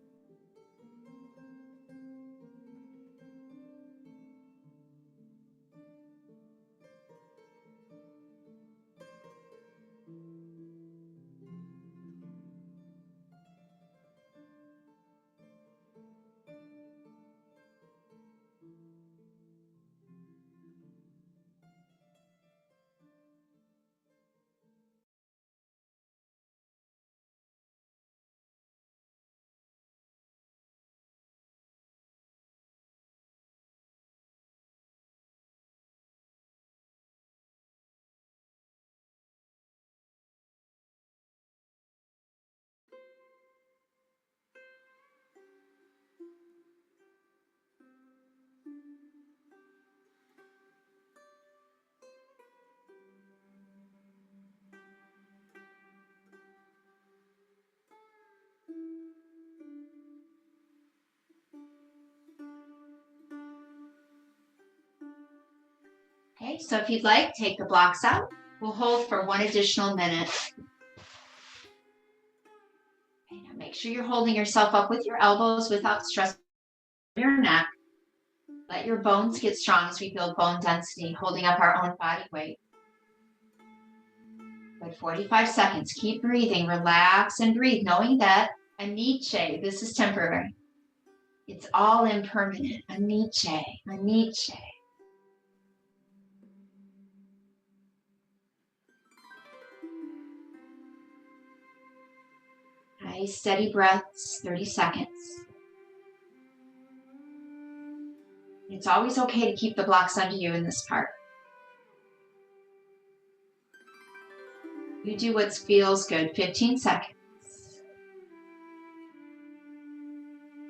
Okay, so if you'd like, take the blocks out. We'll hold for 1 additional minute. Okay, now make sure you're holding yourself up with your elbows without stressing your neck. Let your bones get strong as we build bone density, holding up our own body weight. Good, 45 seconds. Keep breathing, relax and breathe, knowing that anicce, this is temporary. It's all impermanent. Anicce, anicce. Nice, steady breaths, 30 seconds. It's always okay to keep the blocks under you in this part. You do what feels good, 15 seconds.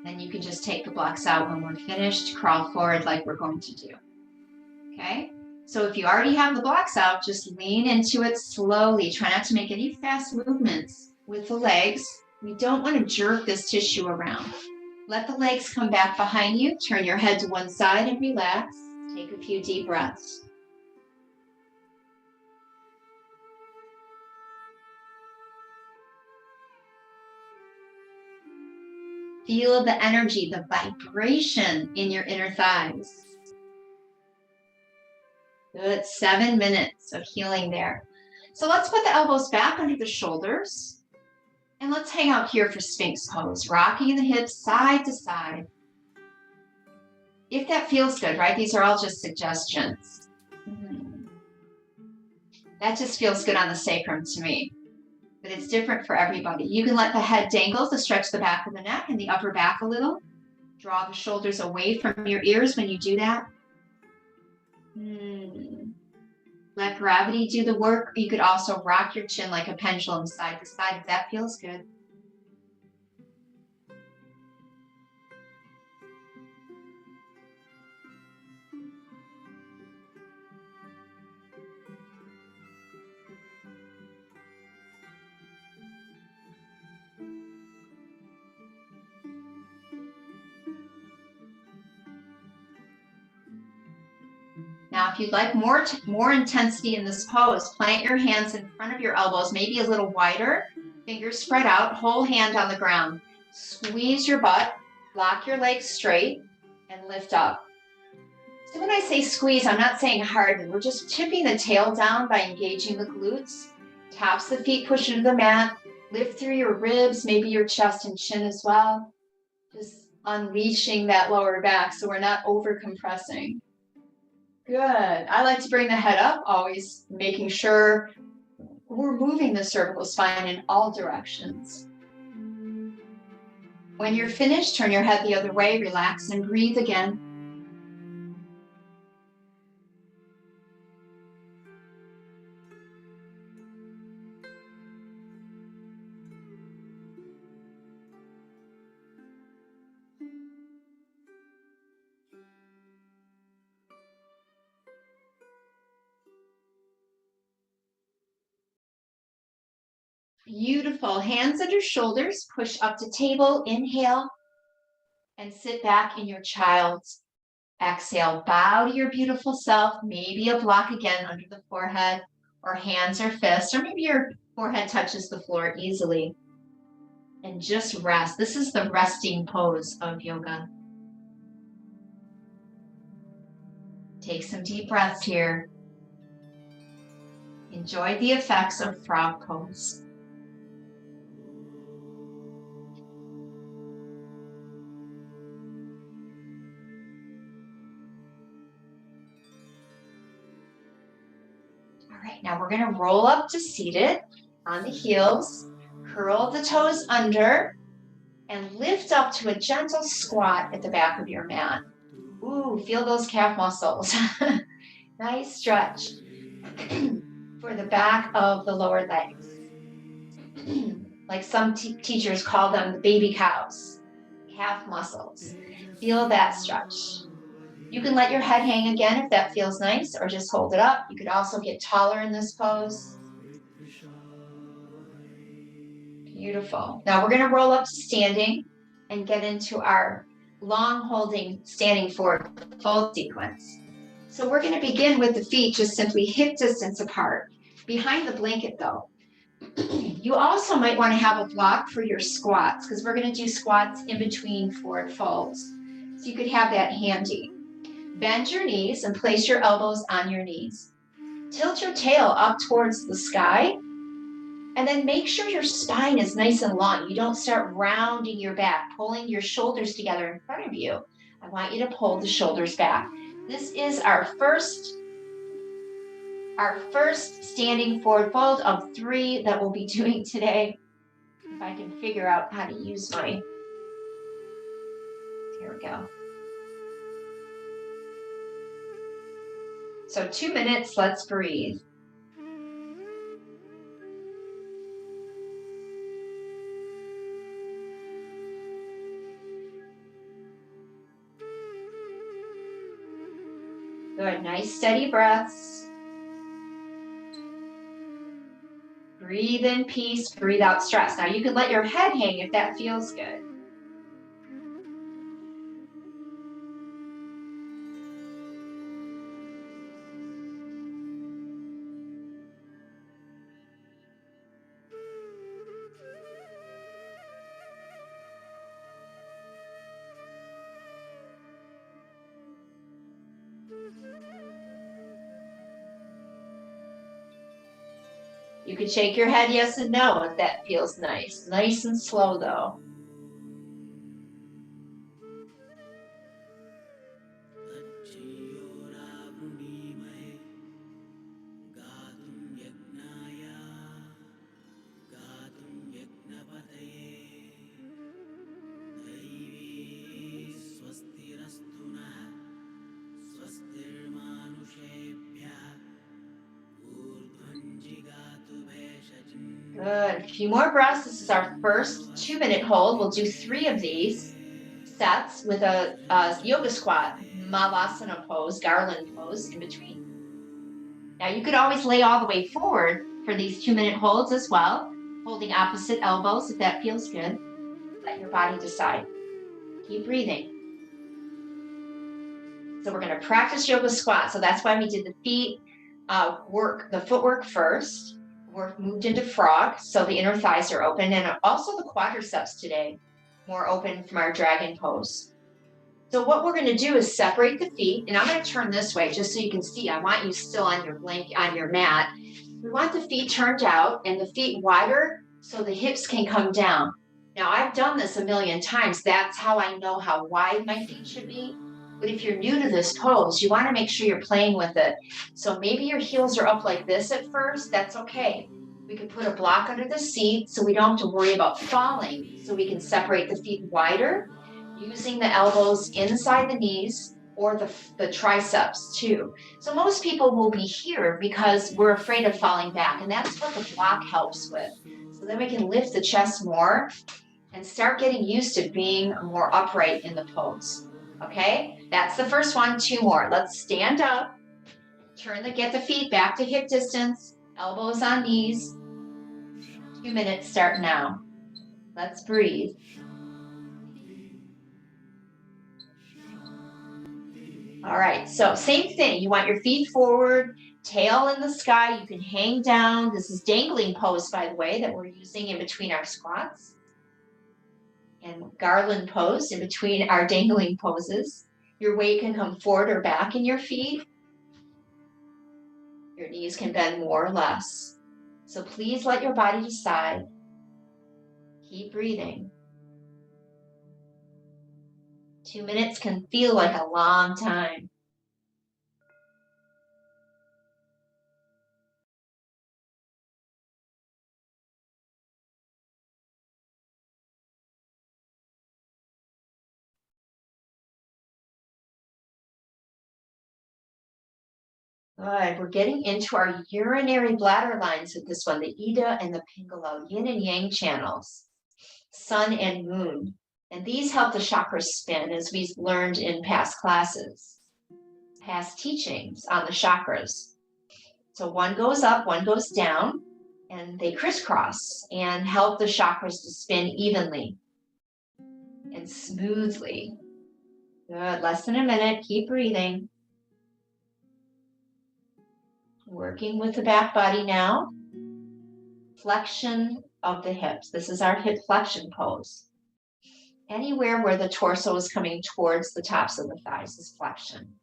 Then you can just take the blocks out when we're finished, crawl forward like we're going to do. Okay? So if you already have the blocks out, just lean into it slowly. Try not to make any fast movements with the legs. We don't want to jerk this tissue around. Let the legs come back behind you. Turn your head to one side and relax. Take a few deep breaths. Feel the energy, the vibration in your inner thighs. Good, 7 minutes of healing there. So let's put the elbows back under the shoulders. And let's hang out here for Sphinx pose, rocking the hips side to side. If that feels good, right? These are all just suggestions. That just feels good on the sacrum to me. But it's different for everybody. You can let the head dangle to stretch the back of the neck and the upper back a little. Draw the shoulders away from your ears when you do that. Let gravity do the work. You could also rock your chin like a pendulum side to side if that feels good. Now, if you'd like more intensity in this pose, plant your hands in front of your elbows, maybe a little wider, fingers spread out, whole hand on the ground. Squeeze your butt, lock your legs straight, and lift up. So when I say squeeze, I'm not saying harden. We're just tipping the tail down by engaging the glutes. Taps the feet, push into the mat. Lift through your ribs, maybe your chest and chin as well. Just unleashing that lower back so we're not over compressing. Good. I like to bring the head up, always making sure we're moving the cervical spine in all directions. When you're finished, turn your head the other way, relax and breathe again. Beautiful. Hands under shoulders, push up to table, inhale, and sit back in your child's. Exhale, bow to your beautiful self, maybe a block again under the forehead, or hands or fists, or maybe your forehead touches the floor easily. and just rest. This is the resting pose of yoga. Take some deep breaths here. Enjoy the effects of frog pose. All right, now we're going to roll up to seated on the heels, curl the toes under, and lift up to a gentle squat at the back of your mat. Ooh, feel those calf muscles. Nice stretch for the back of the lower legs. Like some teachers call them the baby cows, calf muscles. Feel that stretch. You can let your head hang again if that feels nice, or just hold it up. You could also get taller in this pose. Beautiful. Now we're going to roll up to standing and get into our long holding standing forward fold sequence. So we're going to begin with the feet just simply hip distance apart. Behind the blanket though. You also might want to have a block for your squats, because we're going to do squats in between forward folds. So you could have that handy. Bend your knees and place your elbows on your knees. Tilt your tail up towards the sky, and then make sure your spine is nice and long. You don't start rounding your back, pulling your shoulders together in front of you. I want you to pull the shoulders back. This is our first standing forward fold of 3 that we'll be doing today. If I can figure out how to use my, here we go. So 2 minutes, let's breathe. Good, nice steady breaths. Breathe in peace, breathe out stress. Now you can let your head hang if that feels good. You can shake your head yes and no if that feels nice. Nice and slow though. Good. A few more breaths. This is our first 2-minute hold. We'll do 3 of these sets with a yoga squat, Malasana pose, garland pose in between. Now you could always lay all the way forward for these 2-minute holds as well, holding opposite elbows if that feels good. Let your body decide. Keep breathing. So we're going to practice yoga squat. So that's why we did the feet the footwork first. We're moved into frog, so the inner thighs are open, and also the quadriceps today, more open from our dragon pose. So what we're going to do is separate the feet, and I'm going to turn this way just so you can see. I want you still on your blanket, on your mat. We want the feet turned out and the feet wider so the hips can come down. Now I've done this a million times. That's how I know how wide my feet should be. But if you're new to this pose, you want to make sure you're playing with it. So maybe your heels are up like this at first. That's okay. We can put a block under the seat so we don't have to worry about falling. So we can separate the feet wider, using the elbows inside the knees or the triceps too. So most people will be here because we're afraid of falling back. And that's what the block helps with. So then we can lift the chest more and start getting used to being more upright in the pose. Okay, that's the first one. 2 more. Let's stand up, get the feet back to hip distance, elbows on knees. 2 minutes start now. Let's breathe. All right, so same thing. You want your feet forward, tail in the sky. You can hang down. This is dangling pose, by the way, that we're using in between our squats. And garland pose in between our dangling poses. Your weight can come forward or back in your feet. Your knees can bend more or less. So please let your body decide. Keep breathing. 2 minutes can feel like a long time. Good. We're getting into our urinary bladder lines with this one, the Ida and the Pingala, yin and yang channels, sun and moon. And these help the chakras spin, as we've learned in past classes, past teachings on the chakras. So one goes up, one goes down, and they crisscross and help the chakras to spin evenly and smoothly. Good. Less than a minute. Keep breathing. Working with the back body now. Flexion of the hips. This is our hip flexion pose. Anywhere where the torso is coming towards the tops of the thighs is flexion.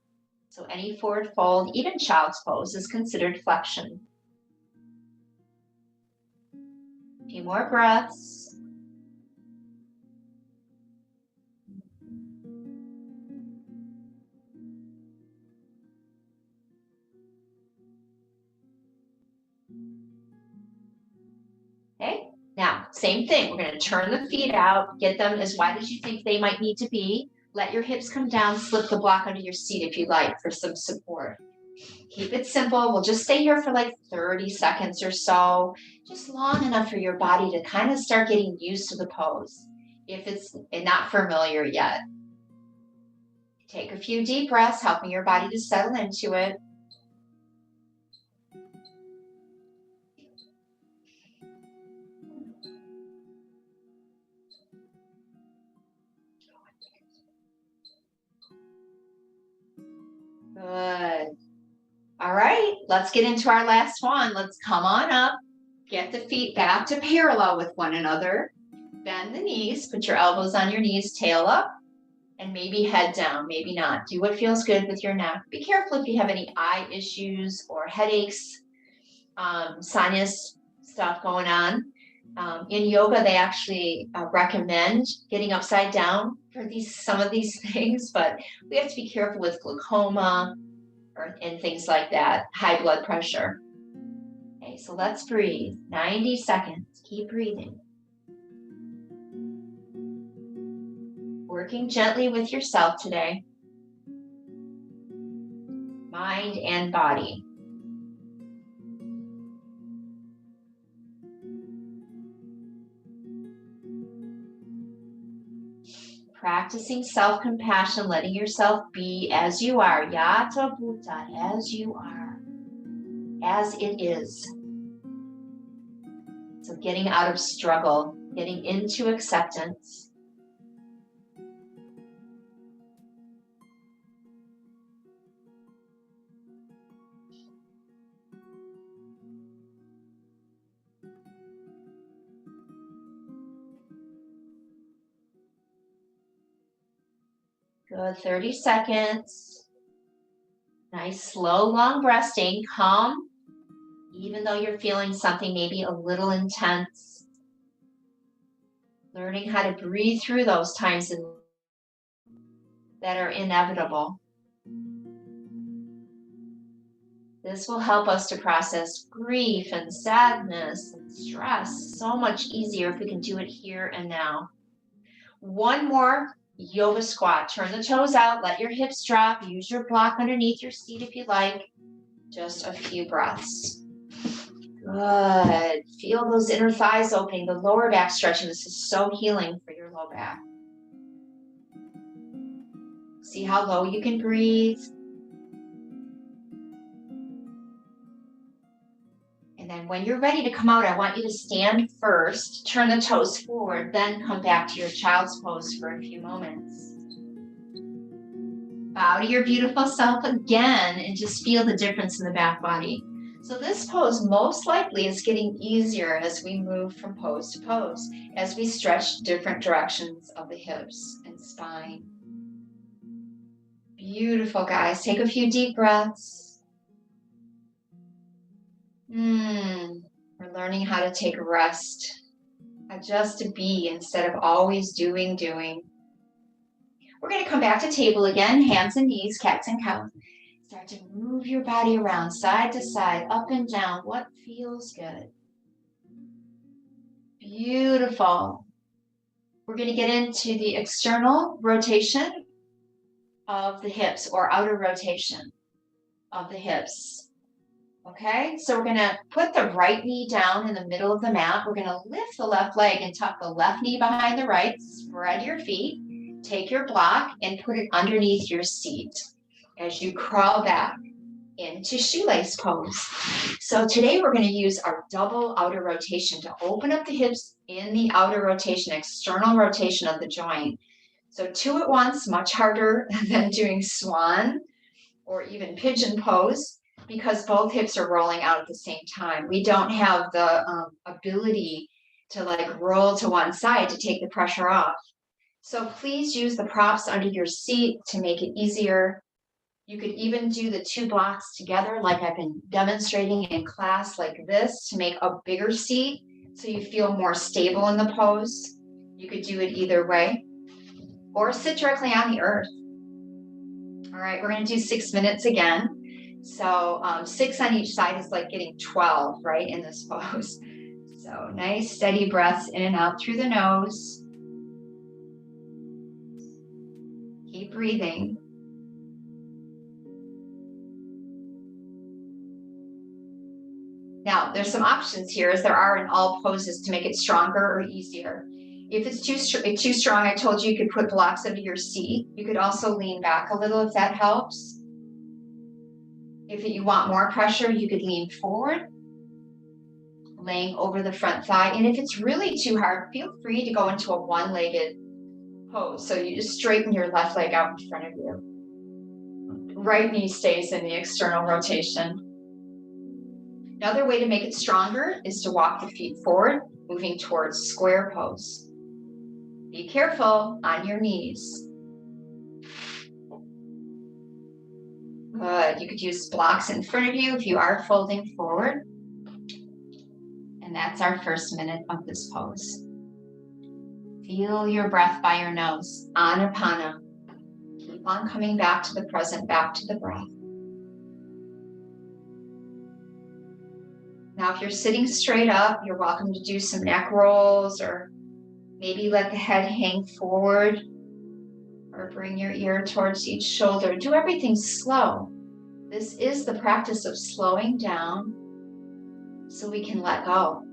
So any forward fold, even child's pose, is considered flexion. A few more breaths. Okay, now same thing. We're going to turn the feet out, get them as wide as you think they might need to be. Let your hips come down, slip the block under your seat if you like for some support. Keep it simple. We'll just stay here for like 30 seconds or so, just long enough for your body to kind of start getting used to the pose if it's not familiar yet. Take a few deep breaths, helping your body to settle into it. Good. All right, let's get into our last one. Let's come on up. Get the feet back to parallel with one another. Bend the knees, put your elbows on your knees, tail up, and maybe head down, maybe not. Do what feels good with your neck. Be careful if you have any eye issues or headaches, sinus stuff going on. In yoga, they actually recommend getting upside down for some of these things, but we have to be careful with glaucoma and things like that, high blood pressure. Okay, so let's breathe. 90 seconds. Keep breathing. Working gently with yourself today. Mind and body. Practicing self-compassion, letting yourself be as you are. Yata Bhuta, as you are. As it is. So getting out of struggle, getting into acceptance. Good, 30 seconds. Nice, slow, long breath, staying calm, even though you're feeling something maybe a little intense. Learning how to breathe through those times that are inevitable. This will help us to process grief and sadness and stress so much easier if we can do it here and now. One more yoga squat. Turn the toes out, let your hips drop, use your block underneath your seat if you like. Just a few breaths. Good. Feel those inner thighs opening, the lower back stretching. This is so healing for your low back. See how low you can breathe. And then when you're ready to come out, I want you to stand first, turn the toes forward, then come back to your child's pose for a few moments. Bow to your beautiful self again and just feel the difference in the back body. So this pose most likely is getting easier as we move from pose to pose, as we stretch different directions of the hips and spine. Beautiful, guys. Take a few deep breaths. We're learning how to take a rest, just to be instead of always doing. We're going to come back to table again, hands and knees, cats and cows. Start to move your body around, side to side, up and down. What feels good? Beautiful. We're going to get into the external rotation of the hips, or outer rotation of the hips. Okay, so we're going to put the right knee down in the middle of the mat. We're going to lift the left leg and tuck the left knee behind the right. Spread your feet. Take your block and put it underneath your seat as you crawl back into shoelace pose. So today we're going to use our double outer rotation to open up the hips in the outer rotation, external rotation of the joint. So 2 at once, much harder than doing swan or even pigeon pose, because both hips are rolling out at the same time. We don't have the ability to like roll to one side to take the pressure off. So please use the props under your seat to make it easier. You could even do the 2 blocks together like I've been demonstrating in class like this to make a bigger seat so you feel more stable in the pose. You could do it either way, or sit directly on the earth. All right, we're going to do 6 minutes again. So 6 on each side is like getting 12, right, in this pose. So nice steady breaths in and out through the nose. Keep breathing. Now, there's some options here, as there are in all poses, to make it stronger or easier. If it's too strong, I told you could put blocks under your seat. You could also lean back a little if that helps. If you want more pressure, you could lean forward, laying over the front thigh. And if it's really too hard, feel free to go into a one-legged pose. So you just straighten your left leg out in front of you. Right knee stays in the external rotation. Another way to make it stronger is to walk the feet forward, moving towards square pose. Be careful on your knees. Good. You could use blocks in front of you if you are folding forward. And that's our first minute of this pose. Feel your breath by your nose. Anapana. Keep on coming back to the present, back to the breath. Now, if you're sitting straight up, you're welcome to do some neck rolls, or maybe let the head hang forward, or bring your ear towards each shoulder. Do everything slow. This is the practice of slowing down so we can let go.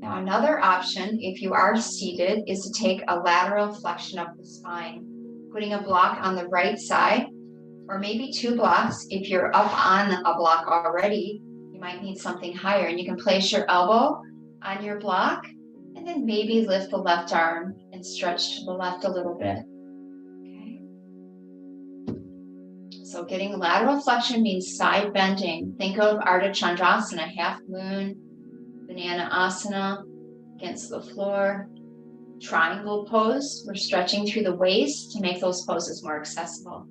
Now, another option, if you are seated, is to take a lateral flexion of the spine, putting a block on the right side, or maybe 2 blocks. If you're up on a block already, you might need something higher, and you can place your elbow on your block and then maybe lift the left arm and stretch to the left a little bit. Okay. So getting lateral flexion means side bending. Think of Ardha Chandrasana, half moon, banana asana against the floor, triangle pose. We're stretching through the waist to make those poses more accessible.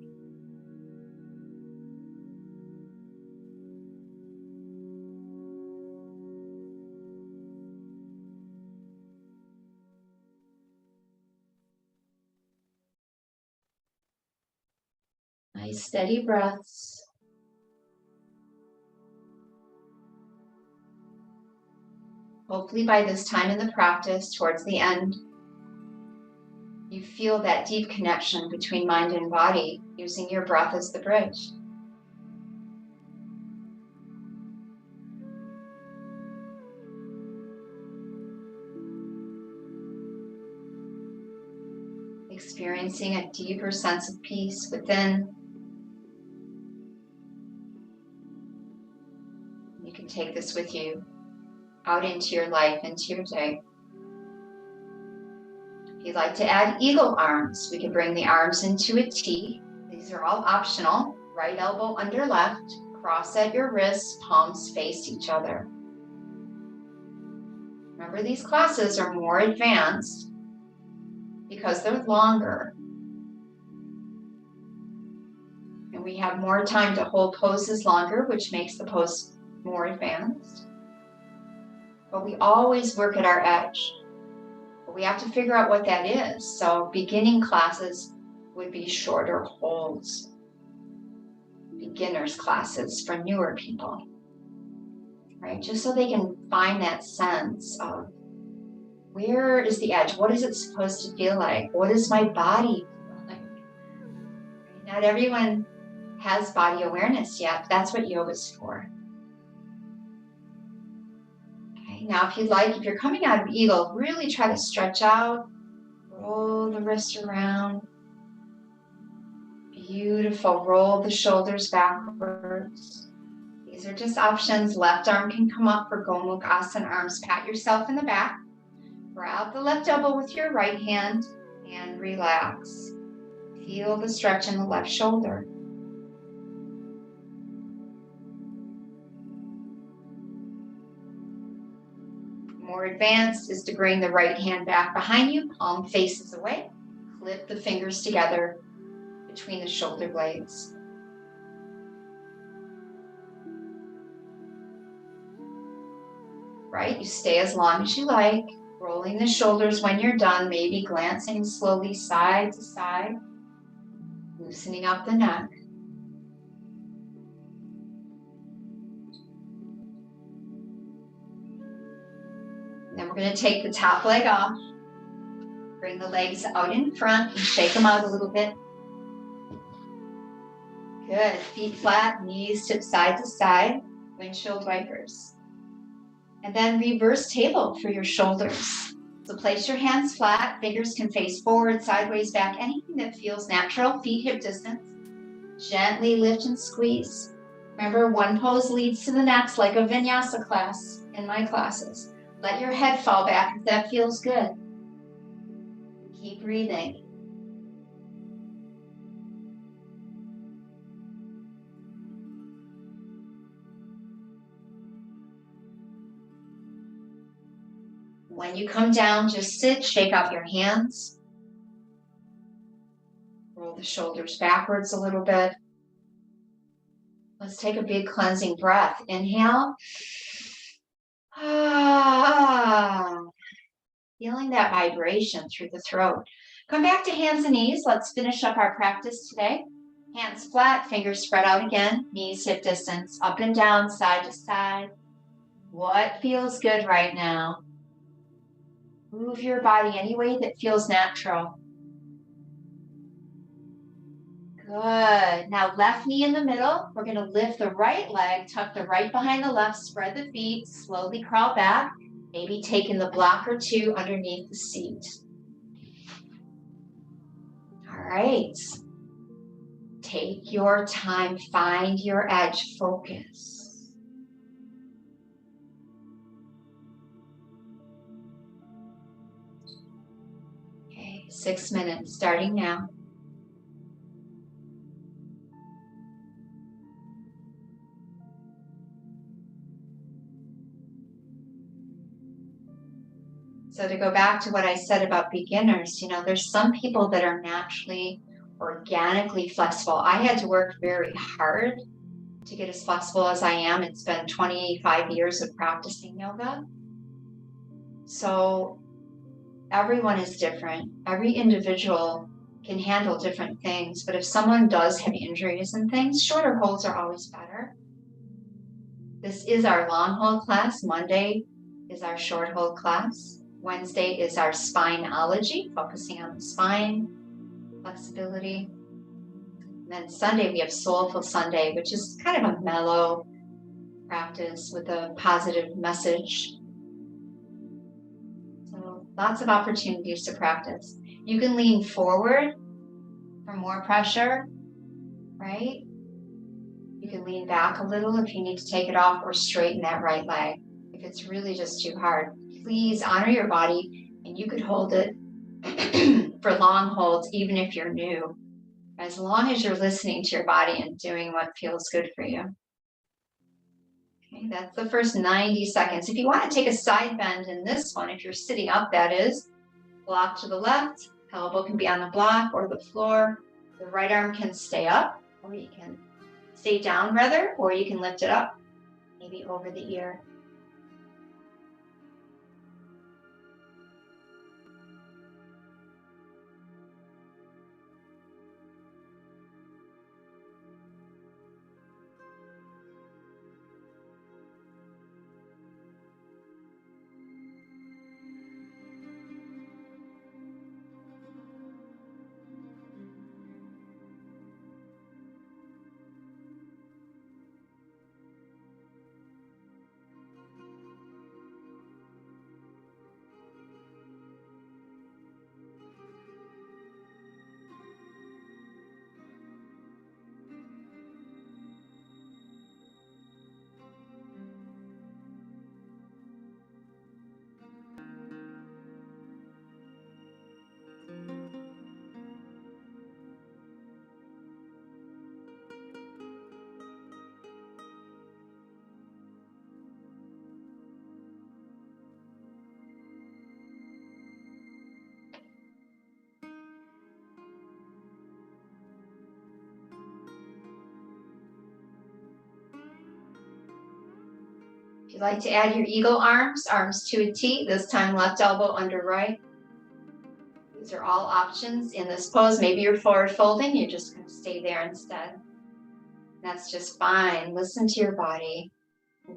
Nice steady breaths. Hopefully by this time in the practice, towards the end, you feel that deep connection between mind and body, using your breath as the bridge. Experiencing a deeper sense of peace within. You can take this with you out into your life, into your day. If you'd like to add eagle arms, we can bring the arms into a T. These are all optional. Right elbow under left, cross at your wrists, palms face each other. Remember, these classes are more advanced because they're longer. And we have more time to hold poses longer, which makes the pose more advanced. But we always work at our edge. But we have to figure out what that is. So beginning classes would be shorter holds. Beginners classes for newer people, right? Just so they can find that sense of where is the edge? What is it supposed to feel like? What does my body feel like? Not everyone has body awareness yet, but that's what yoga is for. Okay, now if you'd like, if you're coming out of eagle, really try to stretch out, roll the wrists around. Beautiful. Roll the shoulders backwards. These are just options. Left arm can come up for Gomukhasana arms. Pat yourself in the back. Grab the left elbow with your right hand and relax. Feel the stretch in the left shoulder. More advanced is to bring the right hand back behind you, palm faces away. Clip the fingers together between the shoulder blades. Right, you stay as long as you like, rolling the shoulders when you're done, maybe glancing slowly side to side, loosening up the neck. Then we're going to take the top leg off, bring the legs out in front and shake them out a little bit. Good, feet flat, knees tip side to side, windshield wipers. And then reverse table for your shoulders. So place your hands flat, fingers can face forward, sideways, back, anything that feels natural, feet hip distance. Gently lift and squeeze. Remember, one pose leads to the next, like a vinyasa class in my classes. Let your head fall back if that feels good. Keep breathing. When you come down, just sit, shake off your hands. Roll the shoulders backwards a little bit. Let's take a big cleansing breath. Inhale. Feeling that vibration through the throat. Come back to hands and knees. Let's finish up our practice today. Hands flat, fingers spread out again. Knees hip distance, up and down, side to side. What feels good right now? Move your body any way that feels natural. Good. Now left knee in the middle. We're going to lift the right leg, tuck the right behind the left, spread the feet, slowly crawl back. Maybe taking the block or two underneath the seat. All right. Take your time. Find your edge. Focus. Okay, 6 minutes starting now. So to go back to what I said about beginners, there's some people that are naturally, organically flexible. I had to work very hard to get as flexible as I am. It's been 25 years of practicing yoga. So everyone is different. Every individual can handle different things. But if someone does have injuries and things, shorter holds are always better. This is our long hold class. Monday is our short hold class. Wednesday is our spineology, focusing on the spine, flexibility. And then Sunday, we have Soulful Sunday, which is kind of a mellow practice with a positive message. So lots of opportunities to practice. You can lean forward for more pressure, right? You can lean back a little if you need to take it off, or straighten that right leg. if it's really just too hard. Please honor your body, and you could hold it for long holds, even if you're new, as long as you're listening to your body and doing what feels good for you. Okay, that's the first 90 seconds. If you want to take a side bend in this one, if you're sitting up, that is, block to the left, elbow can be on the block or the floor. The right arm can stay up, or you can stay down rather, or you can lift it up, maybe over the ear. If you'd like to add your eagle arms, arms to a T, this time left elbow under right. These are all options in this pose. Maybe you're forward folding, you're just going to stay there instead. That's just fine. Listen to your body.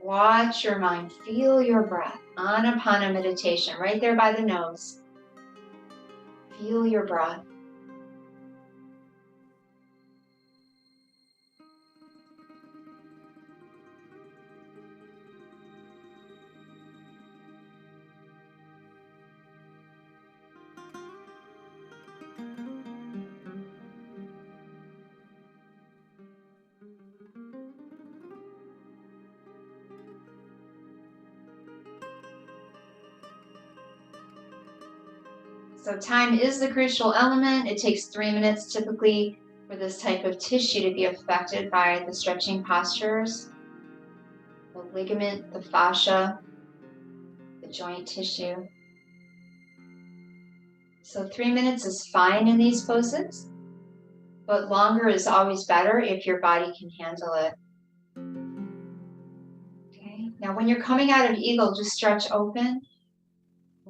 Watch your mind. Feel your breath. Anapana meditation, right there by the nose. Feel your breath. So time is the crucial element. It takes 3 minutes typically for this type of tissue to be affected by the stretching postures. The ligament, the fascia, the joint tissue. So 3 minutes is fine in these poses, but longer is always better if your body can handle it. Okay. Now when you're coming out of eagle, just stretch open.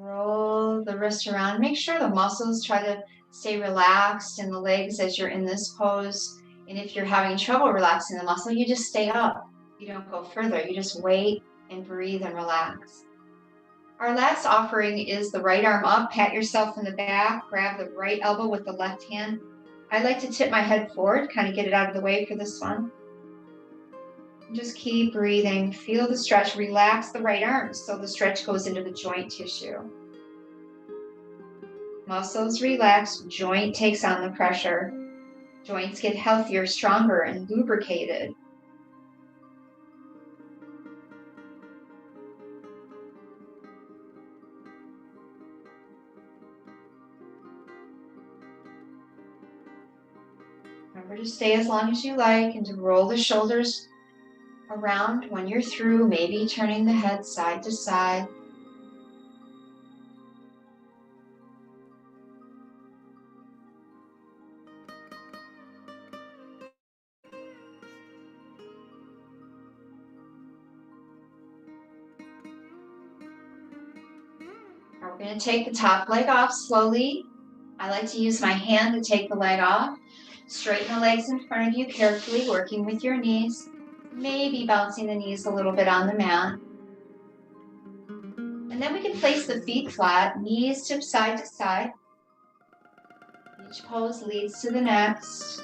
Roll the wrist around. Make sure the muscles try to stay relaxed in the legs as you're in this pose. And if you're having trouble relaxing the muscle, you just stay up. You don't go further. You just wait and breathe and relax. Our last offering is the right arm up. Pat yourself in the back. Grab the right elbow with the left hand. I like to tip my head forward, kind of get it out of the way for this one. Just keep breathing. Feel the stretch. Relax the right arm so the stretch goes into the joint tissue. Muscles relax. Joint takes on the pressure. Joints get healthier, stronger, and lubricated. Remember to stay as long as you like and to roll the shoulders around when you're through, maybe turning the head side to side. Now we're going to take the top leg off slowly. I like to use my hand to take the leg off. Straighten the legs in front of you carefully, working with your knees. Maybe bouncing the knees a little bit on the mat. And then we can place the feet flat, knees tip side to side. Each pose leads to the next.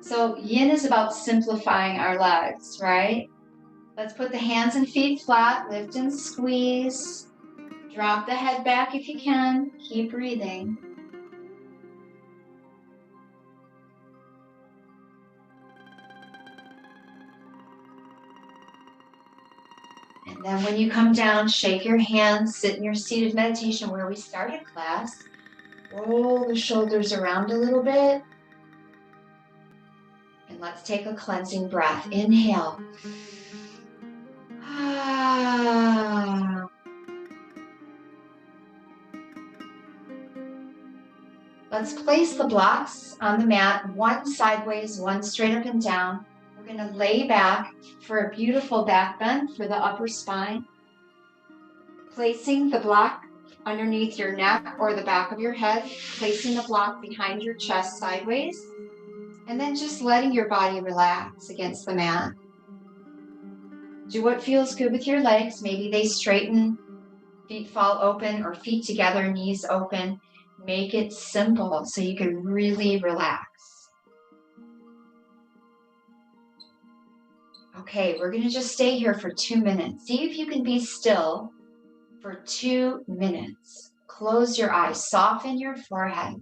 So yin is about simplifying our legs, right? Let's put the hands and feet flat, lift and squeeze. Drop the head back if you can. Keep breathing. And And then when you come down, shake your hands, sit in your seated meditation where we started class. Roll the shoulders around a little bit. And let's take a cleansing breath. Inhale. Let's place the blocks on the mat, one sideways, one straight up and down. We're going to lay back for a beautiful back bend for the upper spine. Placing the block underneath your neck or the back of your head, placing the block behind your chest sideways, and then just letting your body relax against the mat. Do what feels good with your legs. Maybe they straighten, feet fall open, or feet together, knees open. Make it simple so you can really relax. Okay, we're going to just stay here for 2 minutes. See if you can be still for 2 minutes. Close your eyes, soften your forehead.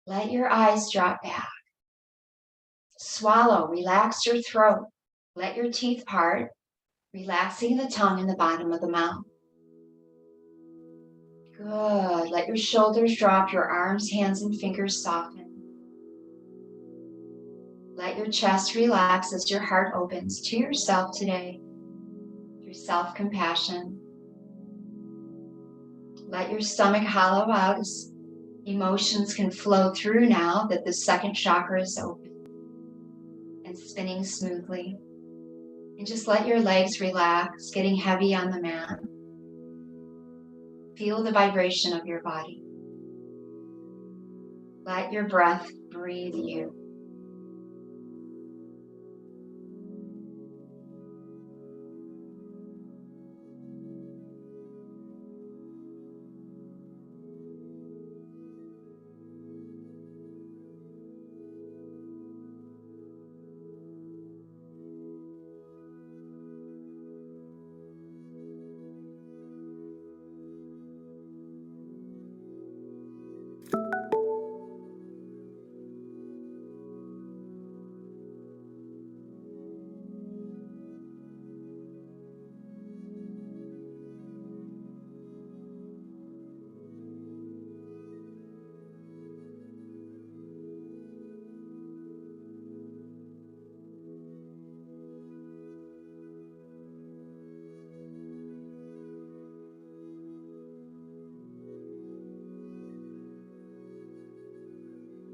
Let your eyes drop back. Swallow, relax your throat. Let your teeth part, relaxing the tongue and the bottom of the mouth. Good. Let your shoulders drop, your arms, hands, and fingers soften. Let your chest relax as your heart opens to yourself today through self-compassion. Let your stomach hollow out as emotions can flow through now that the second chakra is open and spinning smoothly. And just let your legs relax, getting heavy on the mat. Feel the vibration of your body. Let your breath breathe you.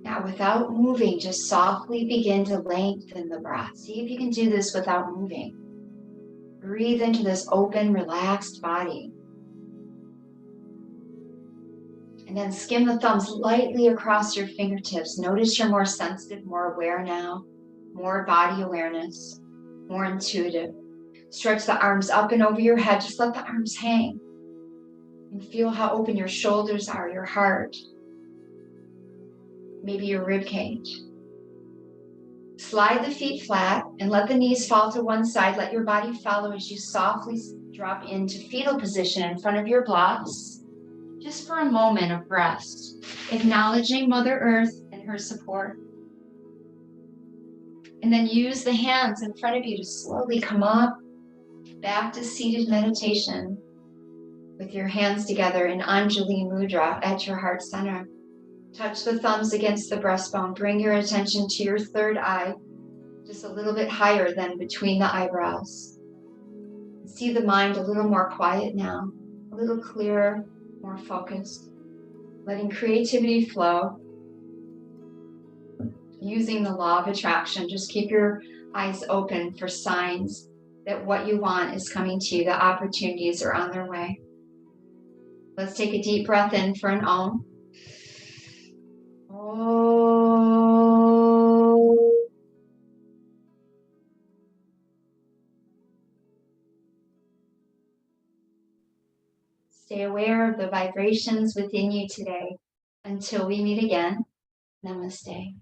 Now, without moving, just softly begin to lengthen the breath. See if you can do this without moving. Breathe into this open, relaxed body. And then skim the thumbs lightly across your fingertips. Notice you're more sensitive, more aware now, more body awareness, more intuitive. Stretch the arms up and over your head. Just let the arms hang. And feel how open your shoulders are, your heart, maybe your rib cage. Slide the feet flat and let the knees fall to one side. Let your body follow as you softly drop into fetal position in front of your blocks. Just for a moment of rest, acknowledging Mother Earth and her support. And then use the hands in front of you to slowly come up, back to seated meditation with your hands together in Anjali Mudra at your heart center. Touch the thumbs against the breastbone. Bring your attention to your third eye, just a little bit higher than between the eyebrows. See the mind a little more quiet now, a little clearer, more focused. Letting creativity flow. Using the law of attraction, just keep your eyes open for signs that what you want is coming to you, the opportunities are on their way. Let's take a deep breath in for an Om. Stay aware of the vibrations within you today. Until we meet again, namaste.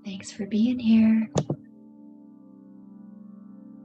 Thanks for being here.